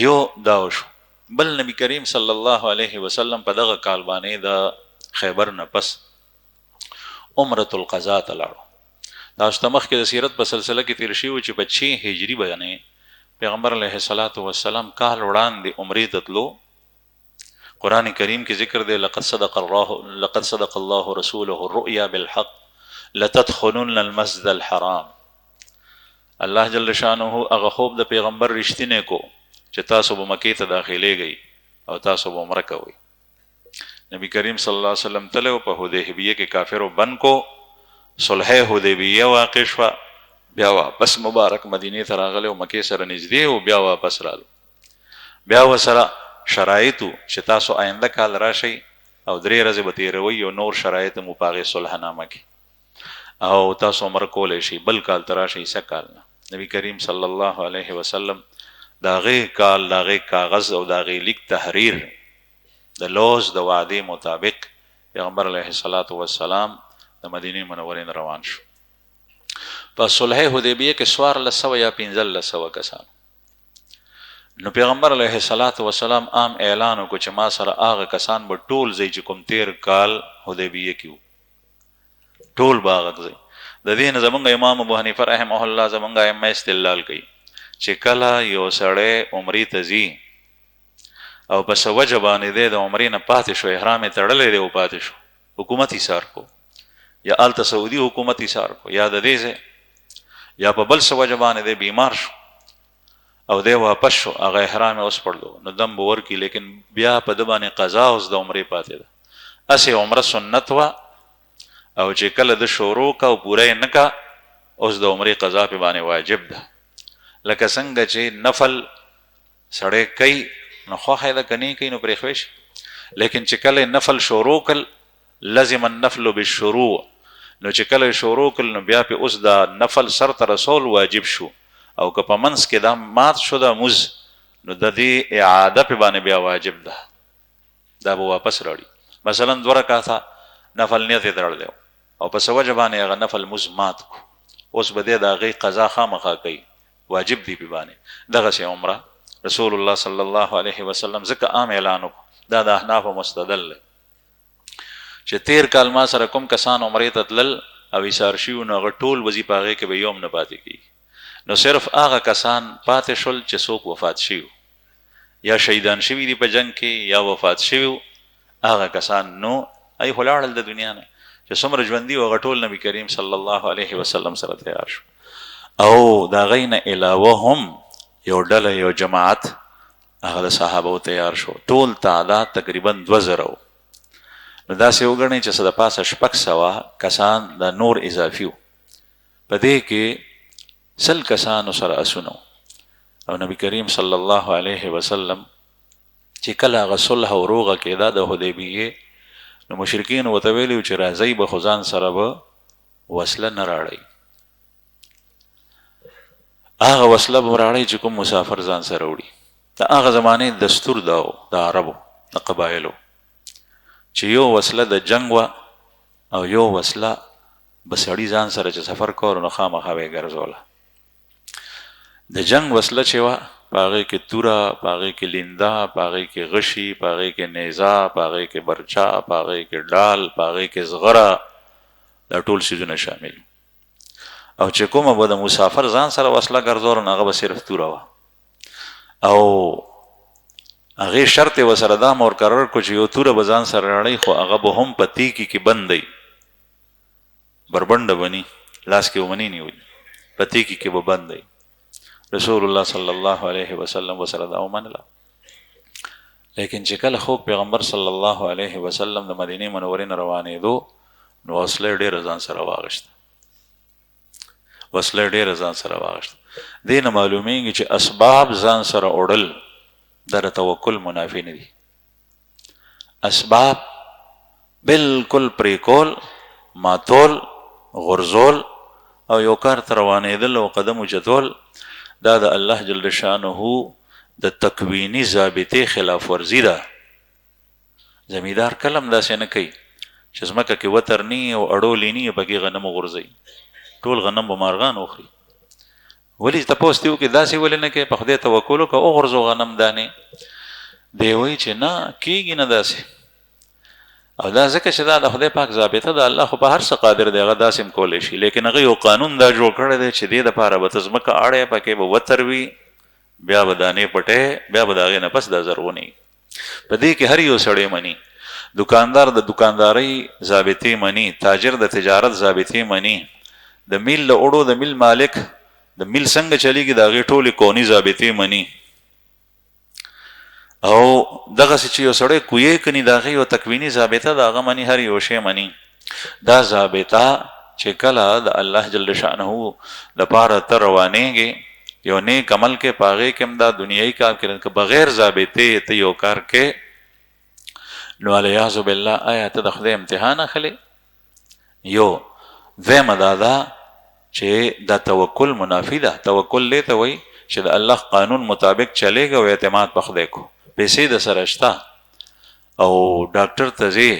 یو دا شو. بل نبی کریم صلی الله علیه وسلم په دغه کال باندې د خیبر نه پس عمرة القضاء ته لاړو. دا مخکې د سیرت په سلسله کې تیر شوي چې په 6 هجری باندې پیغمبر علیه الصلاۃ والسلام کال وړاندې عمرې ته تلو. قرآن کریم کې ذکر دی لقد صدق الله رسوله الرؤيا بالحق لتدخلن المسجد الحرام. الله جل شانه هغه خوب د پیغمبر رښتینی کو چې تاسو به مکې ته داخليږئ او تاسو به عمره کوئ. نبی کریم صلی الله علیه وسلم تلو په حدیبیه کې کافرو بن کو، صلح حدیبیه واقع شوه، بیا واپس مبارک مدینه ته راغله او مکې سره نږدې او بیا واپس رالو. بیا وسره شرایطو چې تاسو آینده کال راشئ او 3 ورځې به تیروئ او نور شرایط مو په هغې صلحنامه کې او تاسو عمره کولی شئ. بل کال ته راشئ، څه کال نه. نبی کریم صلی الله علیه وسلم د هغې کال د هغې کاغذ او د هغې لیک تحریر د لوز د وعدې مطابق پیغمبر علیه الصلاۃ والسلام د مدینې منورې نه روان شو. په صلح حدیبیه کې 1400 یا 1500 کسان. نو پیغمبر علیه الصلاۃ والسلام عام اعلان وکړو چې ما سره هغه کسان به ټول ځای چې کوم تیر کال حدیبیه کې وو، ټول به هغه ځای. د دې نه زمونږ امام ابو حنیفه رحمه الله زمونږ ائمه استدلال کوي چې کله یو سړی عمرې ته ځي او په څه وجه باندې دی د عمرې نه پاتې شو، احرام یې تړلی دی او پاتې شو، حکومت ایثار کو یا هلته سعودي حکومت ایثار کو یا د دې ځای یا په بل څه وجه باندې دی بیمار شو او دی واپس شو، هغه احرام یې وسپړلو، نو دم به ورکړي، لیکن بیا په ده باندې قضا اوس د عمرې پاتې ده. هسې عمره سنت وه او چې کله د شروع که او پوره یې نه که، اوس د عمرې قضا پې باندې واجب ده. لکه څنګه چې نفل سړی کوي نو خوښه یې ده که نه کوي نو پرېښوی شي، لیکن چې کله نفل شروع کړ لازم النفل بالشروع، نو چې کله شروع کړ نو بیا پې اوس د نفل سرته رسول واجب شو، او که په منځ کې دا مات شو دا مز نو د دې اعاده پې باندې بیا واجب ده، دا به واپس راړي. مثلا 2 رکعته نفل نیت یې تړلی او په څه وجه باندې هغه نفل مز مات کو، اوس به دی د هغې قضا خامخا کوي، واجب دی پې باندې. دغسې عمره رسول الله صلی الله علیه وسلم ځکه عام اعلان وکړو، دا د احنافو مستدل دی چې تیر کال ما سره کوم کسان عمرې ته تلل او ایثار شوي نو هغه ټول وځي په هغې کې به یوم نه پاتې کېږي. نو صرف هغه کسان پاتې شول چې څوک وفات شوي یا شهیدان شوي دي په جنگ کې یا وفات شوي، هغه کسان نو ای خو لاړل د دنیا نه، چې څومره ژوندي وو هغه ټول نبي کریم صلی الله علیه وسلم سره تیار شو. او د هغې نه علاوه هم یو ډله یو جماعت هغه د صحابو تیار شو، ټول تعداد تقریبا 2000 وو. نو داسې وګڼئ چې څه د پاسه 600 کسان د نور اضافي وو، په دې کې 100 کسانو سره اسونه. او نبی کریم صلی الله علیه وسلم چې کله هغه صلح او روغه کېده د حدیبیې، نو مشرکین ورته ویلي چې راځئ به خو ځان سره به وسله نه راړئ، هغه وسله به راړئ چې کوم مسافر ځان سره وړي. د هغه زمانې دستور دا و د عربو د قبایلو چې یو وسله د جنگ وه او یو وسله به سړي ځان سره چې سفر کور نو خامخا به یې ګرځوله. د جنگ وسله چې وه په هغې کې توره، په هغې کې لینده، په هغې کې غشي، په هغې کې نیزه، په هغې کې برچا، په هغې کې ډال، په هغې کې زغره، دا ټول څیزونه شامل. او چې کومه به د مسافر ځان سره وسله ګرځول نو هغه به صرف توره وه. او هغې شرط یې ورسره دا مقرر کړو چې یو توره به ځان سره راړئ، خو هغه به هم په تیکي کې بند دی، بربنډه بني، لاس کې ومنی نیولي، په تیکي کې به بند دی. رسول الله صلی الله علیه وسلم ورسره دا ومنله. لیکن چې کله خوب پیغمبر صلی الله علیه وسلم د مدینې منورې نه روانېدو نو وسله ډېره ځان سره واغېسته، وسله ډېره ځان سره واغېسته. دې نه معلومیږي چې اسباب ځان سره وړل دا د توکل منافي نه دي. اسباب بالکل پرېکول، ماتول غرزول او یو کار ته روانېدل او قدم اوچتول دا د الله جل شانه د تکوینی ضابطې خلاف ورزي ده. زمیدار کلم داسې نه کوي چې ځمکه کې وتر نی او اړولې نی پکې غنم غورځي، ټول غنم به مارغان وخوري. ولې تپوس دی وکړي داسې ولې نه کوي؟ په خدای توکل وکړه او غورځو غنم دانې. دی وایي چې نه کېږي نه داسې. او دا ځکه چې دا د خدای پاک ضابطه ده، الله خو په هر څه قادر دی، هغه داسې هم کولی شي. لیکن هغه یو قانون دا جوړ کړی دی چې دې دپاره به ته ځمکه اړی پکې به وتر وي، بیا به دانې پټې، بیا به د هغې نه پس دا زرغونې. په دې کې هر یو سړی مني. دکاندار د دکاندارۍ ضابطې مني، تاجر د تجارت ضابطې مني، د میل د اوړو د میل مالک د میل څنګه چلیږي د هغې ټولې کوني ضابطې مني. او دغسې چې یو سړی کویې کني د هغې یو تکویني ضابطه د هغه مني، هر یو شی مني. دا ضابطه چې کله د الله جل شانه دپاره ته روانېږي یو نیک عمل کې، په هغې کې هم دا دنیایي کار کې بغیر ضابطې ته یو کار کې، نو علیاذ بالله آیا ته د خدای امتحان اخلې؟ یو دویمه دا ده چې دا توکل منافي ده. توکل دې ته وایي چې د الله قانون مطابق چلېږه او اعتماد په خدای کو. پیسې د سره شته او ډاکټر ته ځې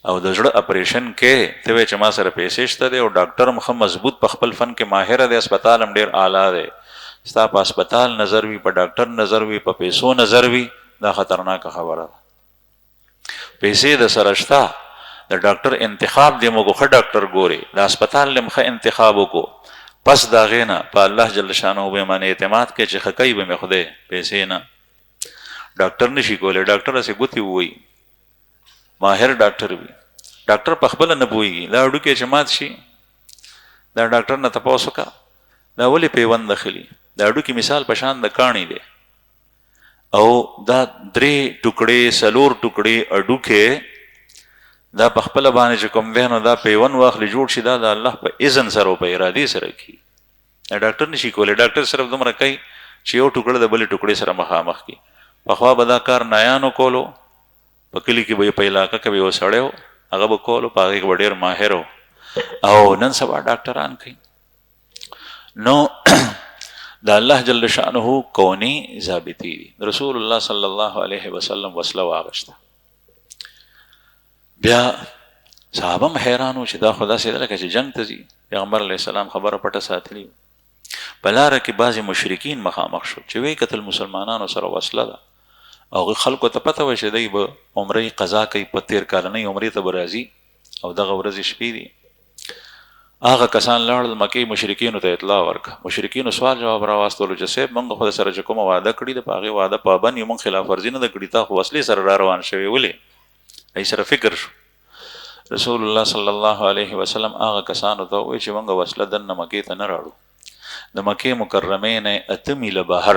او د زړه اپریشن کې ته وایې چې ما سره پیسې شته دی او ډاکټر هم ښه مضبوط په خپل فن کې ماهره دی، اسپتال هم ډېر اعلی دی، ستا په اسپتال نظر وي، په ډاکټر نظر وي، په پیسو نظر وي، دا خطرناکه خبره ده. پیسې د سره شته، د ډاکټر انتخاب دی موږ ښه ډاکټر ګوري، د اسپتال لم ښه انتخاب وکړو، پس د هغې نه په الله جل شانه به باندې اعتماد کوي چې ښه کوي به مې خدای، پیسې نه. ډاکټر نشي کولی، ډاکټر هسې ګوتې ووایي، ماهر ډاکټر وي، ډاکټر په خپله نه پوهېږي دا هډوکی چې مات شي، دا ډاکټر نه تپوس وکړه دا ولې پیوند دخلي، دا هډوکي مثال په شان د کاڼي دی او دا 3 ټوکړې 4 ټوکړې هډوکی دا په خپله باندې چې کوم دی نو دا پیوند واخلي جوړ شي، دا د الله په اذن سره او په ارادې سره کي. دا ډاکټر نشي کولی، ډاکټر صرف دومره کوي چې یو ټوکړه د بلې ټوکړې سره مخامخ کي. پخوا به دا کار نایانو کولو، په کلي کې به یې په علاقه کې به یو سړی و هغه به کولو، په هغې کې به ډېر ماهر و، او نن سبا ډاکټران کوي. نو د الله جل شانه کونی ضابطې دي. رسول الله صلی الله علیه وسلم وسله واغشته، بیا صحابه هم حیرانو چې دا خو داسې ده لکه چې جنګ ته ځي. پیغمبر علیه السلام خبره پټه ساتلې. په لاره کې بعضې مشرکین مخامخ شو چې وایي کتل مسلمانانو سره وسله ده او خلکو ته پته وه چې دی به عمرې قضا کوي، په تېر کالنۍ عمرې ته به راځي او دغه ورځې شپې دي. هغه کسان لاړل مکې مشرکینو ته اطلاع ورکړه. مشرکینو سوال جواب راواستلو چې صاحب موږ خو سره چې کومه وعده کړې ده په هغې وعده پابند یو، موږ خلاف ورزي نه ده کړې، تا خو وسلې سره را روان شوې، ولې؟ ای سره فکر شو. رسول الله صلی الله علیه وسلم هغه کسانو ته ووایي چې موږ وسله دننه مکې ته نه راړو. د مکې مکرمې نه 8 میله بهر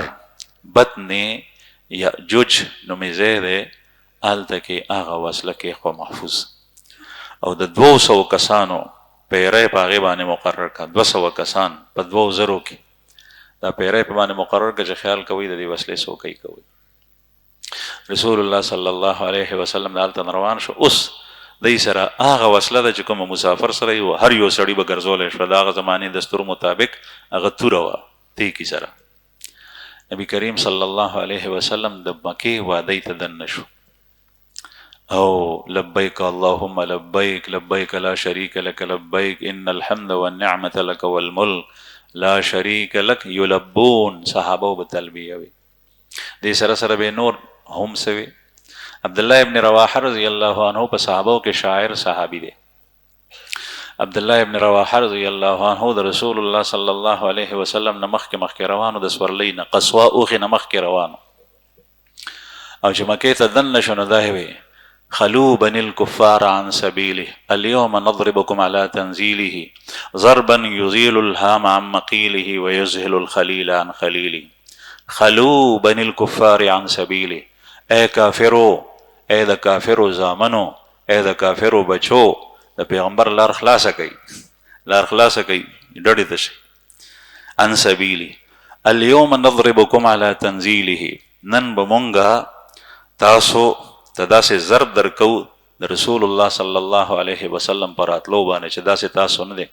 بطن یأجوج نومې ځای دی، هلته کې هغه وسله کېښوه محفوظ، او د 200 کسانو پیری په هغې باندې مقرر کړه. 200 کسان په 2000 کې دا پیری په باندې مقرر کړه چې خیال کوئ د دې وسلې څوکۍ کوئ. رسول الله صلی الله علیه وسلم دلته روان شو. اوس دی سره هغه وسله ده چې کومه مسافر سره یو هر یو سړي به ګرځولی شوه، د هغه زمانې دستور مطابق هغه توره وه تیکي سره. نبی کریم صلی الله علیه وسلم د مکې وادۍ ته دننه شو او لبیک اللهم لبیک لبیک لا شریک لک لبیک ان الحمد والنعمة لک والملک لا شریک لک یلبون. صحابه به تلبیه وي. دې سره سره به نور هم سوي. عبدالله ابن رواحه رضی الله عنه په صحابو کې شاعر صحابي دی. عبدالله ابن رواحه رضی الله عنه د رسول الله صلی الله علیه وسلم نه مخکې روانو، د سورلۍ نه قصوا اوښې نه مخکې روانو، او چې مکې ته دننه شو نو دا یې وایي خلو بني الكفار عن سبيله اليوم نضربكم على تنزيله ضربا يزيل الهام عن مقيله ويزهل الخليل عن خليله. خلو بني الكفار عن سبيله، اے کافرو، اے د کافرو زامنو، اے د کافرو بچو، د پیغمبر لار خلاصه کوي، لار خلاصه کوي، ډډې ته شي. عن سبيله اليوم نضربكم على تنزيله، نن به مونږه تاسو ته داسې ضرب درکو د رسول الله صلی الله علیه وسلم پر اتلو باندې چې داسې تاسو نه دی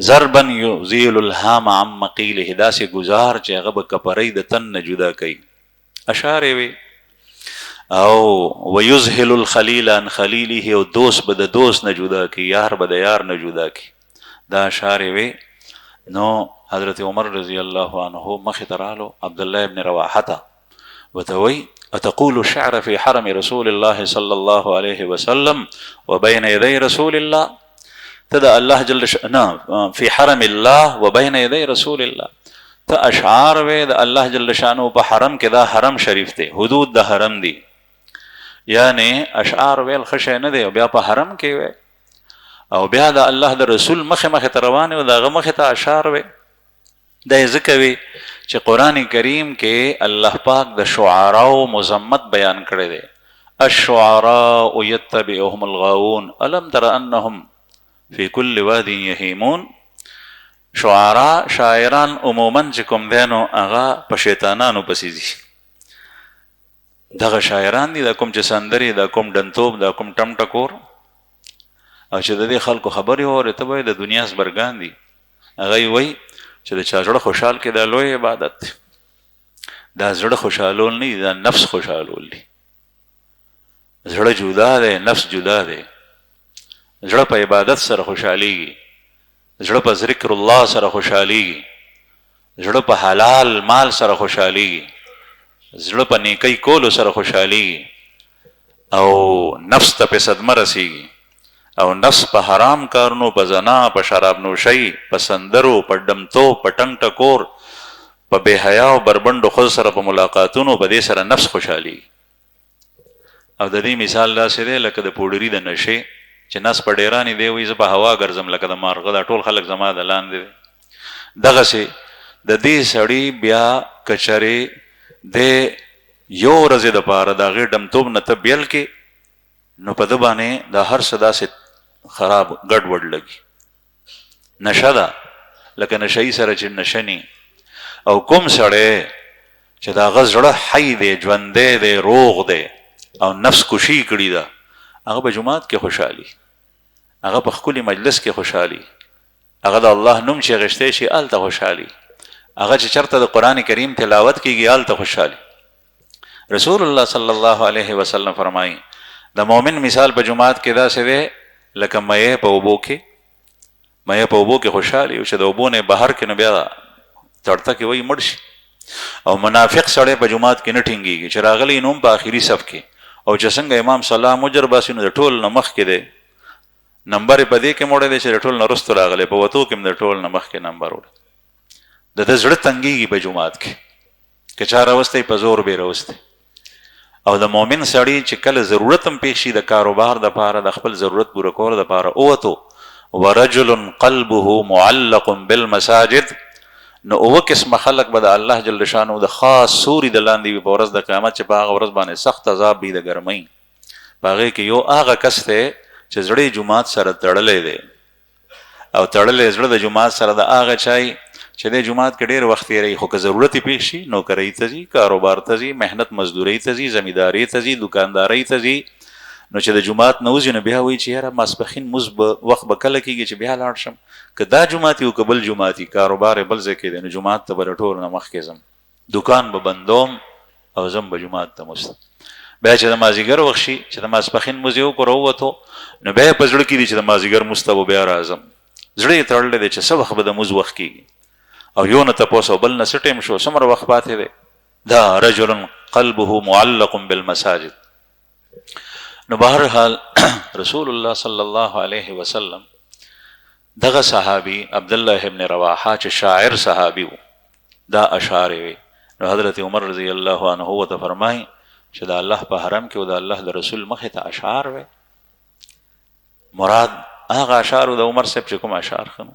ضربا یزیل الهام عن مقیله، داسې گزار چې هغه به کپرۍ د تن نه جدا کوي، اشارې وي. او ویزهل الخلیل عن خلیله، او دوست به د دوست نه جدا کوي، یار به د یار نه جدا کوي، دا اشارې وي. نو حضرت عمر رضی الله عنه مخې ته رالو عبد الله ابن رواحه ته ورته وایي اتقول الشعر في حرم رسول الله صلى الله عليه وسلم وبين يدي رسول الله، تدا الله جل شأنه في حرم الله وبين يدي رسول الله، ته اشعار وې د الله جل شانه په حرم کې، دا حرم شریف دی، حدود د حرم دی، یعنی اشعار ویل خشه نه دی، او بیا په حرم کې وې او بیا د الله د رسول مخه ته روان او دغه مخه ته اشعار وې. دا ذکر وی چې قران کریم کې الله پاک د شعراء مذمت بیان کړی دی. الشعراء يتبعهم الغاوون الم تر انهم في كل واد يهيمون. شعراء شاعران عموما چې کوم دینو هغه په شیطانانو پسې دي، دغه شاعران دي، د کوم چې سندري، د کوم ډنتوب، د کوم ټم ټکور، او چې د دې خلکو خبرې اورې ته به د دنیا زبرګان دي. هغه وایي چې د چا زړه خوشحال کې دا لوی عبادت دی. دا زړه خوشحالول نه دی، دا نفس خوشحالول دی. زړه جدا دی، نفس جدا دی. زړه په عبادت سره خوشحالېږي، زړه په ذکر الله سره خوشحالېږي، زړه په حلال مال سره خوشحالېږي، زړه په نیکۍ کولو سره خوشحالېږي، او نفس ته په صدمه رسېږي، او نفس په حرام کارونو، په زنا، په شراب نوشۍ، په سندرو، په ډمتو، په ټنګ ټکور، په بے حیا او بربندو خود سره په ملاقاتونو، په دې سره نفس خوشحالي. او د دې مثال داسې دی لکه د پوډري د نشې چې نس په ډیرانی دی وایي زه په هوا ګرځم لکه د مارغه، دا ټول خلک زما د لاندې دی. دغسې د دې سړي بیا کچرې د یو ورځې دپاره د هغې ډمتوب نه ته بیل کې، نو په ده باندې دا هر څه داسې خراب ګډ وډ لګي. نشه ده لکه نشهیي سره چې نشني. او کوم سړی چې د هغه زړه حی دی، ژوندی دی، روغ دی، او نفس کشي کړي ده، هغه به جومات کې خوشحالي، هغه په ښکلي مجلس کې خوشحالي، هغه د الله نوم چې اخیستی شي هلته خوشحالي، هغه چې چېرته د قرآن کریم تلاوت کېږي هلته خوشحالي. رسول الله صلی الله علیه وسلم فرمایي د مؤمن مثال په جماعت کې داسې دی لکه مایع په اوبو کې، مایع په اوبو کې خوشحالي، او چې د اوبو نه بهر کې نو بیا تړته کې وایي مړ شي. او منافق سړی په جماعت کې نه ټینګېږي چې راغلی نوم په آخري صف کې، او چې څنګه امام سلام اجر باسي نو د ټول نه مخکې دی، نمبر یې په دې کې موړی دی چې د ټول نه وروستو راغلی، په وتو کې هم د ټول نه مخکې نمبر وړی. د ده زړه تنګېږي په جومات کې، که چا راوستی په زور به یې راوستی. او د مؤمن سړي چې کله ضرورت هم پیښ شي د کاروبار دپاره، د خپل ضرورت پوره کولو دپاره ووتو، ورجل قلبه معلق بالمساجد، نو اوه قسمه خلق به د الله جل شانو د خاص سوري د لاندې وي په ورځ د قیامت چې په هغه ورځ باندې سخت عذاب وي د ګرمۍ. په هغې کې یو هغه کس دی چې زړه جومات سره تړلی دی، او تړلی زړه د جومات سره د هغه چای چې د جومات کې ډېر وخت تېروي، خو که ضرورت یې پېښ شي نوکرۍ ته ځي، کاروبار ته ځي، محنت مزدورۍ ته ځي، زمیندارۍ ته ځي، دوکاندارۍ ته ځي، نو چې د جومات نه وځي نو بیا وایي چې یاره ماسپښین مونځ به وخت به کله کېږي چې بیا لاړ شم. که دا جومات او که بل جومات کاروبار یې بل ځای کې دی نو جومات ته به د ټولو نه مخکې ځم، دوکان به بندوم او ځم به جومات ته مونځ ته. بیا چې د مازدیګر وخت شي چې د ماسپښین مونځ یې وکړو ووتو، نو بیا یې په زړه کې دي چې د مازدیګر مونځ ته به بیا راځم، زړه یې تړلی دی چې څه وخت به د مونځ وخت کېږي، او یو نه تپوس او بل نه څه ټیم شو، څومره وخت پاتې دی. دا رجل قلبه معلق بالمساجد. نو بهرحال رسول الله صلی الله علیه وسلم دغه صحابي عبد الله ابن رواحه چې شاعر صحابي و، دا اشعار وي. نو حضرت عمر رضی الله عنه ورته فرمایي چې د الله په حرم کې او د الله د رسول مخې ته اشعار وي. مراد هغه اشعار د عمر صاحب چې کوم اشعار خنو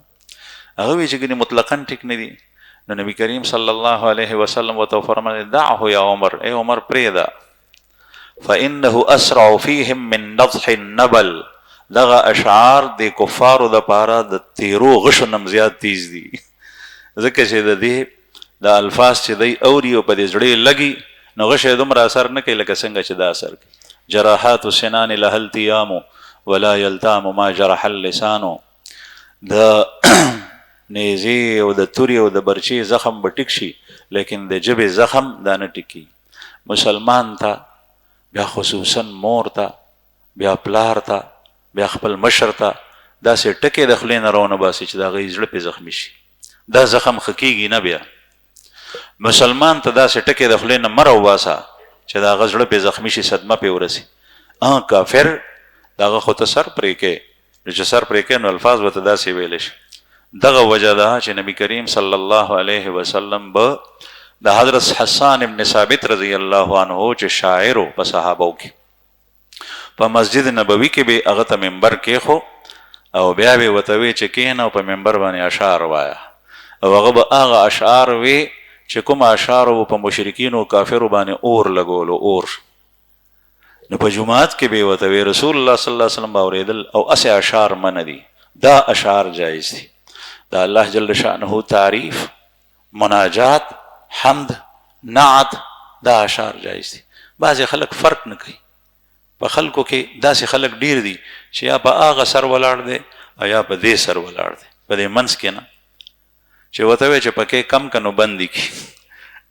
هغه وی چې ګنې مطلقاً ټیک نه دي. نو نبی کریم صلی الله علیه وسلم ورته فرمایي دعه یا عمر، ای عمر پرېږده، فإنه أسرع فيهم من نضح النبل. دغه اشعار د کفارو دپاره د تیرو غشو نه زیات تیز دي، ځکه چې د دې د الفاظ چې دی اوري او په دې زړه یې لګي نو غش یې دومره اثر نه کوي لکه څنګه چې دا اثر کوي. جراحات السنان لها التیام ولا یلتام ما جرح اللسان. د نیزی او د توری او د برچی زخم به ټیک شي لیکن د ژبې زخم دا نه ټیکي. مسلمان ته بیا خصوصا مور ته بیا پلار ته بیا خپل مشر ته داسې ټکې د خولې نه راونه باسي چې د هغوی زړه پې زخمي شي. دا زخم ښه کېږي نه. بیا مسلمان ته داسې ټکې د خولې نه مه راوباسه چې د هغه زړه پې زخمي شي، صدمه پې ورسي. کافر د هغه خو ته سر پرې کې، چې سر پرې کې نو الفاظ به ته داسې ویلی شي. دغه وجه ده چې نبی کریم صلی الله علیه وسلم به د حضرت حسان ابن ثابت رضی الله عنه چې شاعر په صحابو کې په مسجد نبوي کې به هغه ته منبر کېښو او بیا به ورته وی چې کښېنه او په منبر باندې اشعار وایه، او هغه به هغه اشعار وی چې کوم اشعار و په مشرکینو او کافرو باندې اور لګولو اور. نو په جماعت کې به ورته وی رسول الله صلی الله علیه وسلم به اورېدل او اسې اشعار منه دي. دا اشعار جایز دي. دا الله جل شأنه تعریف، مناجات، حمد، نعت، دا اشعار جایز دي. بعضې خلک فرق نه کوي. په خلکو کې داسې خلک ډیر دي چې یا په هغه سر ولاړ دی او یا په دې سر ولاړ دی، په دې منځ کې نه. چې ورته وی چې پکې کم که نو بندي کړي،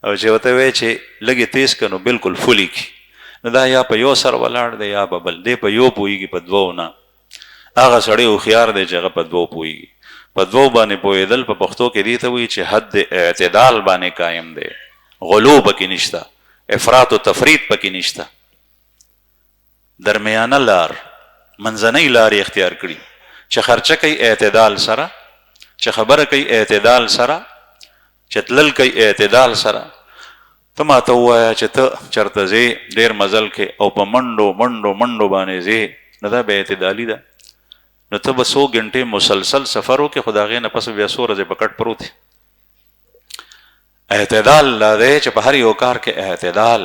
او چې ورته وی چې لږې تیز که نو بلکل فلي کړي. نو دا یا په یو سر ولاړ دی یا په بل. دی په یو پوهېږي، په دوو نه. هغه سړی هوښیار دی چې هغه په دوو پوهېږي. په دوو باندې پوهېدل په پښتو کې دې ته وایي چې حد اعتدال باندې قایم دی. غلو پکې نشته، افراط و تفریط پکې نشته. درمیانه لار، منځنۍ لارې اختیار کړي چې خرچه کوي اعتدال سره، چې خبره کوي اعتدال سره، چې تلل کوي اعتدال سره. ته ما ته ووایه چې ته چېرته ځې ډېر مزل کې او په منډو منډو منډو باندې ځې، نو دا بې اعتدالي ده. نو ته به 100 ګنټې مسلسل سفر وکړې خو د هغې نه پس بیا 100 ورځې په کټ پروت یې. اعتدال دا دی چې په هر یو کار کې اعتدال.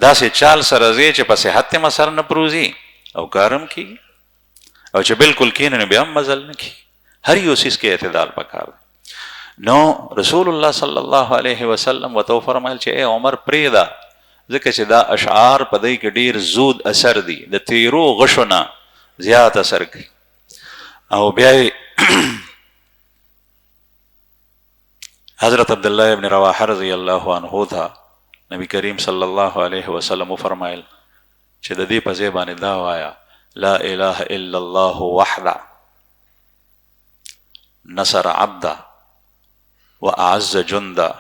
داسې چال سره ځې چې په صحت ته مسر نه پروزي او کارم کېږي، او چې بلکل کښېنې نو بیا هم مزل نه کېږي. هر یو څیز کې اعتدال پکار دی. نو رسول الله صلی الله علیه وسلم ورته وفرمایل چې ای عمر پرېږده، ځکه چې دا اشعار په دی کې ډېر زود اثر دي، د تیرو غشو نه زیات اثر کوي. او بیا حضرت عبدالله ابن رواحه رضی الله عنه ته نبی کریم صلی الله علیه وسلم وفرمایل چې د دې په ځای باندې دا وایه لا اله الا الله وحده نصر عبده واعز جنده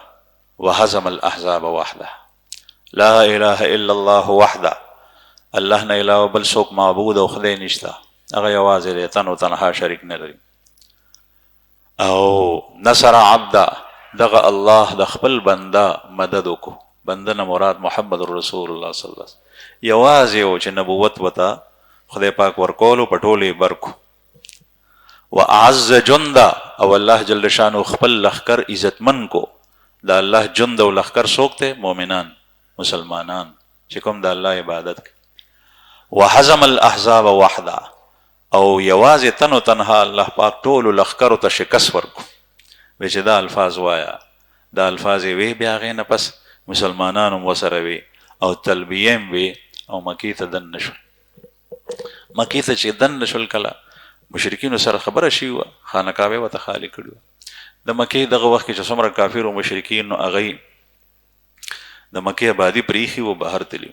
وهزم الاحزاب وحده. لا اله الا الله وحده، الله نه علاوه بل څوک معبود او خدای نشته، هغه یوازې دی، تن و تنها شریک نه لري. او نصر عبده، دغه الله د خپل بنده مدد وکړو. بنده نه مراد محمد رسول الله صلی الله علیه وسلم. یوازې و چې نبوت ورته خدای پاک ورکولو په ټولې برکو. واعز جنده، او الله جل شانو خپل لښکر عزتمن کو. د الله جند او لښکر څوک دی؟ مؤمنان، مسلمانان چې کوم د الله عبادت کوي. وهزم الاحزاب وحده، او یوازې تن و تنها الله پاک ټولو لښکرو ته شکست ورکو. وی چې دا الفاظ وایه، دا الفاظ یې وی، بیا هغې نه پس مسلمانان هم ورسره وي او تلبیې هم وي او مکې ته دننه شول. مکې ته چې دننه شول کله مشرکینو سره خبره شوې وه، خانه کعبې ورته خالي کړي وه. د مکې دغه وخت کې چې څومره کافر و مشرکین نو هغوی د مکې آبادي پرېښي وو، بهر تلي.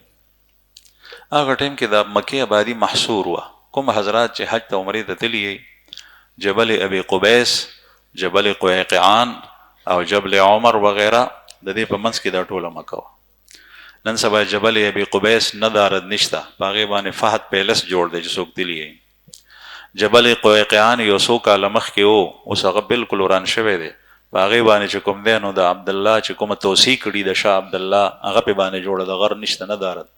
هغه ټایم کې د مکې آبادي محصور وه. کوم حضرات چې حج ته عمرې ته تلي، جبل ابي قبیس، جبل قیقعان او جبل عمر وغیره، د دې په منځ کې دا ټوله مکه وه. نن سبا جبل ابي قبیس نه دارد نشته، په هغې باندې فهد پیلس جوړ دی چې څوک تلي. جبل قیقعان یو څو کاله مخکې و، اوس هغه بلکل وران شوی دی. په هغې باندې چې کوم دی نو د عبدالله چې کومه توسیع کړي د شاه عبدالله، هغه پې باندې جوړه، د غر نشته، نه دارد.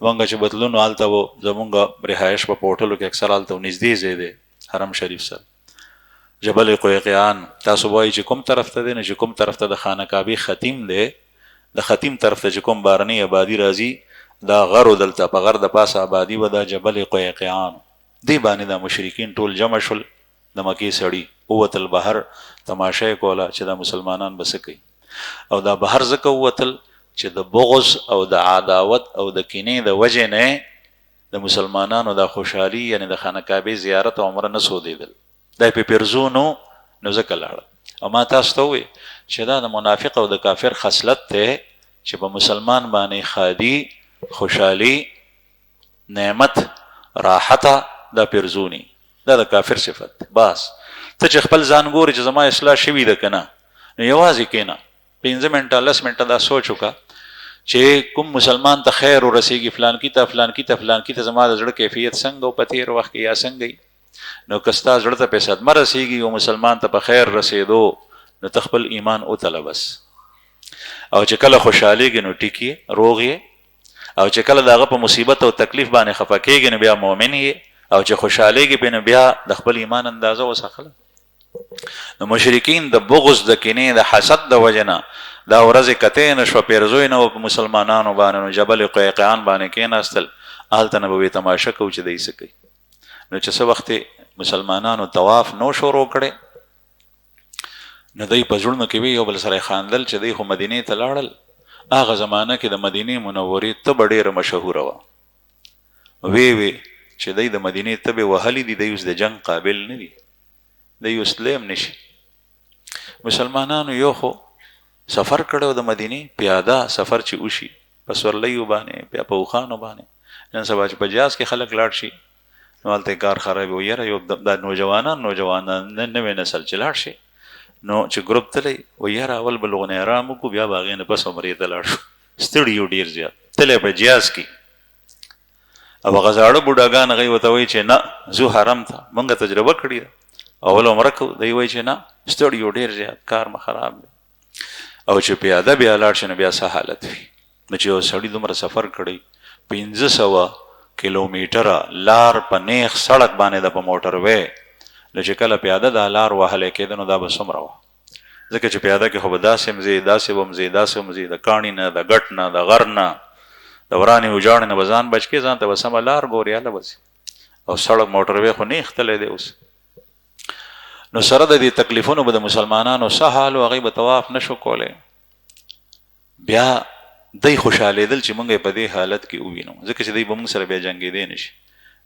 مونږ چې بتلونو هلته و، زمونږ رهایش په هوټلو کې اکثر هلته نږدې ځای دی حرم شریف سره. جبل قیقعان تاسو وایي چې کوم طرف ته دی نه، چې کوم طرف ته د خانه کعبې ختیم دی، د ختیم طرف ته چې کوم بارنۍ آبادي راځي، دا غر و دلته په غر د پاسه آبادي و، دا جبل قیقعان. دې باندې دا مشرکین ټول جمع شول، د مکې سړي ووتل بهر، تماشه یې کوله چې دا مسلمانان به څه کوي. او دا بهر ځکه ووتل چې د بغض او د عداوت او د کینې د وجې نه د مسلمانانو د خوشحالي یعنی د خانه کعبه زیارت او عمره نه سودېدل، دا په پیرزو نو ځکه لاړه. او ما تاسو ته وویل چې دا د منافق او د کافر خصلت دی چې په مسلمان باندې خادي، خوشحالي، نعمت، راحته دا پیرزونی، دا د کافر صفت. بس ته چې خپل ځان ګورې چې زما اصلاح شوي ده که نه، نو یوازې کېنه 5 منټه 10 منټه دا سوچ وکړه چې کوم مسلمان ته خیر ورسېږي، فلانکي ته فلانکي ته فلانکي ته زما د زړه کیفیت څنګه او په تېر وخت کې یا څنګه وي. نو که ستا زړه ته پې صدمه رسېږي او مسلمان ته په خیر رسېدو، نو ته خپل ایمان وتله بس. او چې کله خوشحالېږي نو ټیک یې، روغ یې. او چې کله د هغه په مصیبت او تکلیف باندې خفه کېږي نو بیا مؤمن یې. او چې خوشحالېږي پې نو بیا د خپل ایمان اندازه وسخله. نو مشرکین د بغض، د کینې، د حسد د وجې نه دا ورځې کتې نه شوه، پیرزوی نه وه په مسلمانانو باندې. نو جبل قیقیان باندې کېناستل، هلته نه به وې تماشه کوو چې دی څه کوي. نو چې څه وخت مسلمانانو طواف نو شروع کړی، نو دوی په زړونو کې وی یو بل سره خاندل چې دوی خو مدینې ته لاړل. هغه زمانه کې د مدینې منورې تبه ډېره مشهوره وه. وی چې دوی د مدینې تبې وهلي دي، دوی اوس د جنګ قابل نه دي، دوی اوس تللی هم نشي. مسلمانانو یو خو سفر کړی د مدینې، پیاده سفر چې وشي په سورلیو باندې، بیا په اوښانو باندې. نن سبا چې په جهاز کې خلک لاړ شي نو هلته کار خراب وي. یاره یو دا نوجوانان نوی نسل چې لاړ شي نو چې ګروپ تلی وایي یاره اول به لغونې ارام وکړو، بیا به هغې نه پس عمرې ته لاړ شو. ستړي یو ډېر زیات، تلی په جهاز کې. او هغه زاړه بوډاګان هغوی ورته وایي چې نه ځو حرم ته، مونږ تجربه کړې ده، اول عمره کوو. دی وایي چې نه ستړي یو ډېر زیات، کار مو خراب دی. او چې پیاده بیا لاړ شي نو بیا څه حالت وي. نو چې یو سړي دومره سفر کړی 500 کیلومیټره لار په نیغ سړک باندې ده، په موټر وی. نو چې کله پیاده دا لار وهلی کېده نو دا به څومره وه. ځکه چې پیاده کې خو به داسې هم ځې، داسې به هم ځې، داسې هم ځې، د کاڼي نه، د ګټ نه، د غر نه، د ورانې وجاړې نه به ځان بچ کې، ځان ته به سمه لار ګورې، هله به ځې. او سړک موټر وی خو نیغ تلی دی اوس. نو سره د دې تکلیفونو به د مسلمانانو څه حال و، هغوی به طواف نشو کولی. بیا دی خوشحالېدل چې مونږ یې په دې حالت کې ووینو، ځکه چې دی به مونږ سره بیا جنګېدی نشي.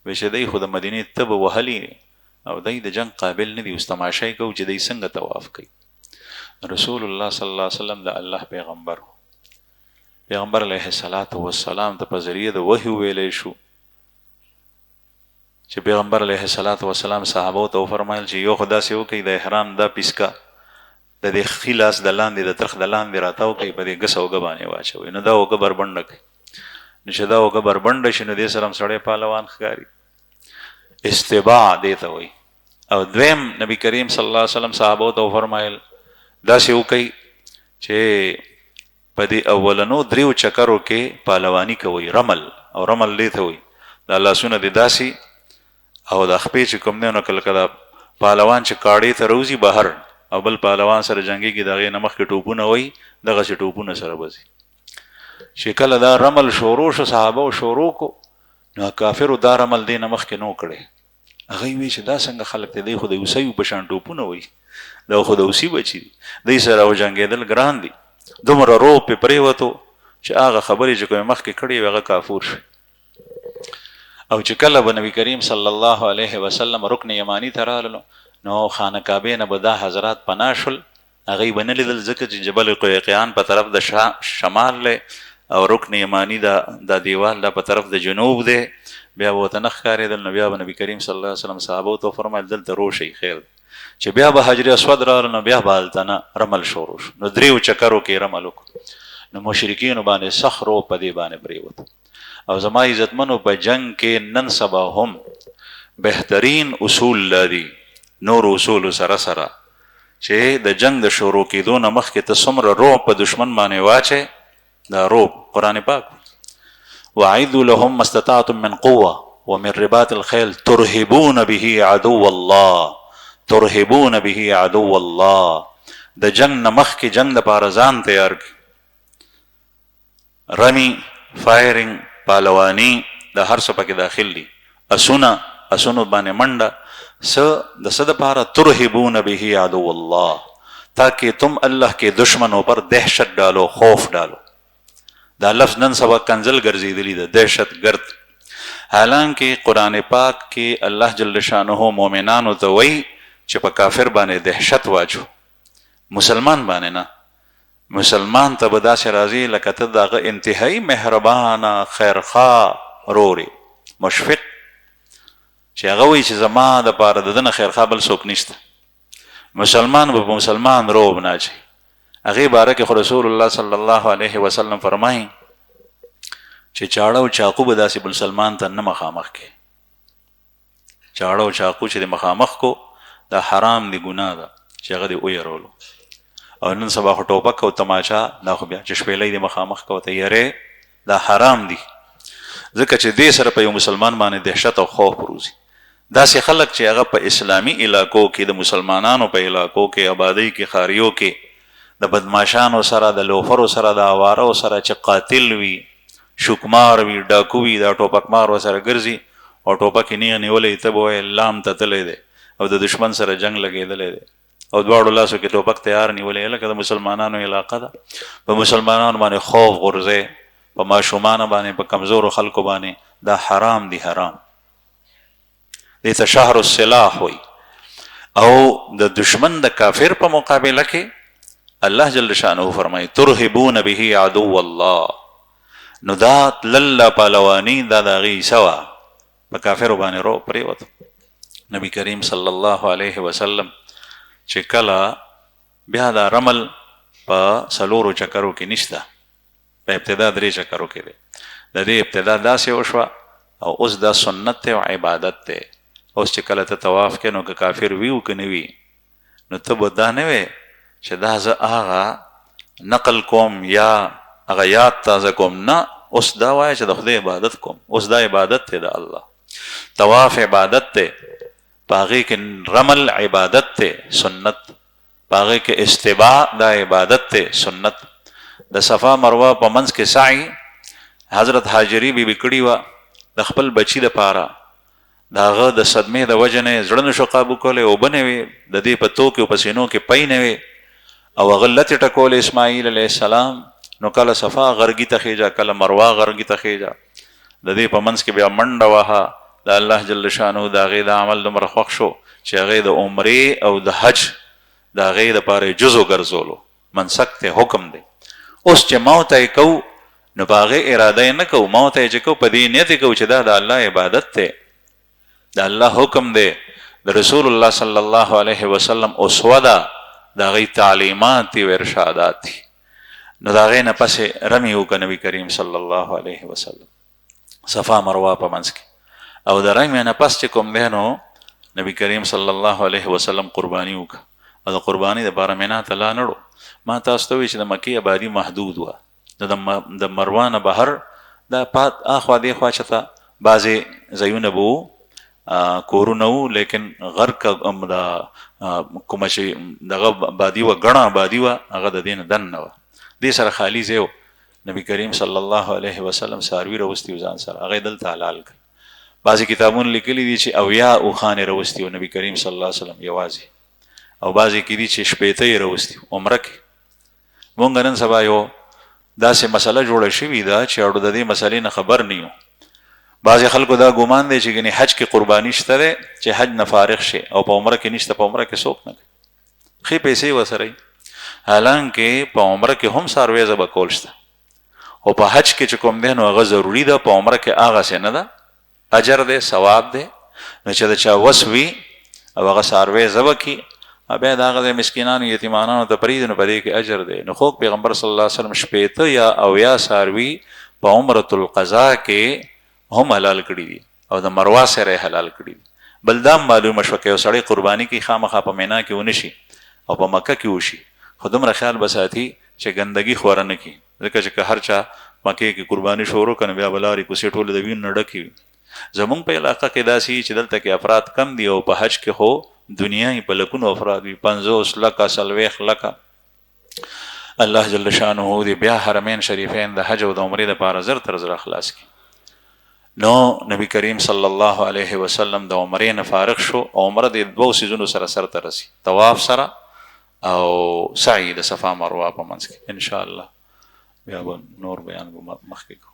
وایي چې دی خو د مدینې تبه وهلي او دی د جنګ قابل نه دي، اوس تماشه یې کوو چې دی څنګه طواف کوي. رسول الله صلی الله علیه وسلم د الله پیغمبر و. پیغمبر علیه السلام ته په ذریعه د وحی ویلی شو چې پیغمبر علیه السلام صحابو ته وفرمایل چې یو خو داسې وکړئ د احرام دا پیسکه د دې ښي لاس د لاندې د ترخ د لاندې راتاو کوي، په دې ګسه اوږه باندې واچوئ. نو دا اوږه بربنډه کوي. نو چې دا اوږه بربنډه شي نو دې سره هم سړی پهلوان ښکاري. استباع دې ته وایي. او دویم نبی کریم صلی الله علیه وسلم صحابو ته وفرمایل داسې وکئ چې په دې اولنو 3 چکرو کې پهلواني کوئ. رمل او رمل دې ته وایي دا لاسونه دې داسې او د خپې چې کوم دی نو کله کله پهلوان چې کاړې ته روځي بهر او بل پهلوان سره جنګېږي د هغې نه مخکې ټوپونه وایي، دغسې ټوپونه سره به ځي. چې کله دا رمل شروع شو صحابه شروع کو نو کافرو دا رمل دی نه مخکې نو کړی. هغوی وایي چې دا څنګه خلک دی، دی خو د اوسیو په شان ټوپونه وایي، دا خو د اوسي بچي دي، دی سره وجنګېدل ګران دي. دومره روب پې پرېوتو چې هغه خبرې چې کومې مخکې کړې وي هغه کافور شي. او چې کله به نبی کریم صلی الله علیه وسلم رکن یمانی ته رالو نو خانه کعبې نه به دا حضرات پناه شول. هغوی به نه لیدل ځکه چې جبل قیقیان په طرف د شمال دی او رکن یمانی دا دیوال دا په طرف د جنوب دی. بیا به ورته نه ښکارېدل. نو بیا به نبی کریم صلی الله علیه وسلم صحابو ته وفرمایل دلته روشئ خیر دی. چې بیا به حجر اسود راغله نو بیا به هلته نه رمل شروع شو. نو 3 چکرو کې رمل وکړو. نو مشرکینو باندې سخت روب په دې باندې پرېوت. او زما عزتمنو په جنگ کې نن سبا هم بهترین اصول لري، نور اصول سره سره چې د جنگ د شروع کېدو نه مخکې ته څومره روب په دشمن باندې واچې. دا روب قرآن پاک وَأَعِدُّوا لَهُم مَّا اسْتَطَعْتُم مِّن قُوَّةٍ وَمِن رِّبَاطِ الْخَيْلِ تُرْهِبُونَ بِهِ عَدُوَّ اللَّهِ تُرْهِبُونَ بِهِ عَدُوَّ اللَّهِ. د جنگ نه مخکې جنگ دپاره ځان تیار کړي. رمی، فایرنګ، پهلواني دا هر څه پکې داخل دي. اسونو باندې منډه د څه دپاره ترهبون به عدو الله تاکہ تم اللہ کے دشمنوں پر دہشت ڈالو، خوف ڈالو. دا لفظ نن سبا کنزل ګرځېدلی ده، دهشت ګرد. حالانکه قرآن پاک کې الله جل شانه مؤمنانو ته وایي چې په کافر باندې دهشت واچو، مسلمان باندې نه. مسلمان ته به داسې راځي لکه ته دغه انتهایی مهربانه خیرخواه رورې مشفق، چې هغه وایي چې زما د پاره د ده نه خیرخواه بل څوک نشته. مسلمان به په مسلمان روب نه اچوي. هغې باره کې خو رسول الله صلی الله علیه وسلم فرمایي چې چاړه او چاقو به داسې مسلمان ته نه مخامخ کې. چاړه او چاقو چې د مخامخ کو دا حرام دی، ګناه ده چې هغه دې ویرولو. او نن سبا خو ټوپک او تماچا دا خو بیا چې شپېلۍ د مخامخ کو ته یری دا حرام دي، ځکه چې دې سره په یو مسلمان باندې دهشت او خوف پروزي. داسې خلک چې هغه په اسلامي علاقو کې د مسلمانانو په علاقو کې آبادۍ کې خاریو کې د بدماشانو سره د لوفرو سره د اوارو سره چې قاتل وي، شوکمار وي، ډاکو وي، دا ټوپک مار ورسره ګرځي او ټوپک یې نیغ نیولی ته به وایې لام ته تللی دی او د دشمن سره جنگ لګېدلی دی او دواړو لاسو کې ټوپک تیار نیولی. لکه د مسلمانانو علاقه ده، په مسلمانانو باندې خوف غورځی، په ماشومانو باندې، په کمزورو خلکو باندې، دا حرام دی، حرام دې ته شهر السلاح وایي. او د دشمن د کافر په مقابله کې الله جل شانه فرمایي ترهبون به عدو الله، نو دا تلله پهلواني دا د هغې سوه په کافرو باندې رو پرېوته. نبی کریم صلی الله علیه وسلم چې کله بیا دا رمل په څلورو چکرو کې نشته، په ابتدا 3 چکرو کې دی. د دې ابتدا داسې وشوه او اوس دا سنت دی او عبادت دی. اوس چې کله ته طواف کې نو که کافر وي او که نه وي نو ته به دا نه وې چې دا زه هغه نقل کوم یا هغه یاد تازه کوم، نه، اوس دا وایه چې د خدای عبادت کوم. اوس دا عبادت دی د الله. طواف عبادت دی، په هغې کې رمل عبادت دی سنت، په هغې کې استباع دا عبادت دی سنت. د صفا مروه په منځ کې سعی حضرت حاجري بیبي کړې وه د خپل بچي دپاره، د هغه د صدمې د وجې نه یې زړه نشو قابو کولی، اوبه نه وې د دې په تو کې او په سینو کې پی نه وې او هغه لتې ټکولې اسماعیل علیه السلام. نو کله صفا غرګي ته خېجه، کله مروه غرګي ته خېجه، د دې په منځ کې بیا منډه وهه. د الله جل شانه د هغې د عمل دومره خوښ شو چې هغې د عمرې او د حج د هغې دپاره یې جز وګرځولو، منسک دی، حکم دی. اوس چې مو ته یې کوو نو په هغې اراده یې نه کوو، مو ته یې چې کوو په دې نیت یې کوو چې دا د الله عبادت دی، د الله حکم دی، د رسول الله صلی الله علیه وسلم اسوه ده، د هغې تعلیمات دي او ارشادات دي. نو د هغې نه پسې رمي وکړه نبي کریم صلی الله علیه وسلم صفا مروه په منځ کې. او د رمي نه پس چې کوم دی نو نبی کریم صلی الله علیه وسلم قرباني وکړه او د قرباني دپاره مینا ته لا نړو. ما تاسو ته وایي چې د مکې آبادي محدود وه، د مروه نه بهر دا پات اخوا دې خوا چته بعضې ځایونه به وو، کورونه وو، لیکن غرق د کومه چې دغه آبادي وه، ګڼه آبادي وه، هغه د دې نه دننه وه. دې سره خالي ځای و. نبی کریم صلی الله علیه وسلم څاروي راوستي و ځان سره، هغه یې دلته حلال کړ. بعضې کتابونه لیکلي دي چې 80 اوښانې راوستي و نبی کریم صلی الله علیه وسلم یوازې، او بعضې کې دي چې 80 یې راوستي و عمره کې. مونږ نن سبا یو داسې مسله جوړه شوې ده چې اړو د دې مسلې نه خبر نه یو. بعضې خلکو دا ګمان دی چې ګنې حج کې قرباني شته دی چې حج نه فارغ شي او په عمره کې نشته، په عمره کې څوک نه کوي، ښې پیسې ورسره وي. حالانکه په عمره کې هم څاروی ذبح کول شته، او په حج کې چې کوم دی نو هغه ضروري ده، په عمره کې هغسې نه ده، اجر دی، ثواب دی. نو چې د چا وس وي او هغه څاروی ذبح کړي بیا د هغه د مسکینانو یتیمانانو ته پرېږدي نو په دې کې اجر دی. نو خوږ پیغمبر صلی الله علیه وسلم 80 یا 80 څاروي په عمرة القضا کې هم حلال کړي دي او د مروه سره حلال کړي دي. بل دا معلومه شوه که یو سړی قرباني کوي خامخا په مینا کې ونه شي او په مکه کې وشي، خو دومره خیال به ساتي چې ګندګي خوره نه کړي، ځکه چې که هر چا مکې کې قرباني شروع کړي بیا به لارې کوڅې ټولې د وینو نه ډکې وي. زمونږ په علاقه کې داسې چې دلته کې افراد کم دي او په حج کې خو دنیای په لکونو افراد وي، 50 لکه 40 لکه. الله جل شانه دې بیا حرمین شریفین د حج او د عمرې دپاره زر تر زره خلاص کړي. نو نبی کریم صلی الله علیه وسلم د عمرې نه فارغ شو او عمره د 2 سیزونو سره سرته رسي، طواف سره او سعی د صفا مروه په منځ کې. ان شاء الله بیا به نور بیان مخکې کوو.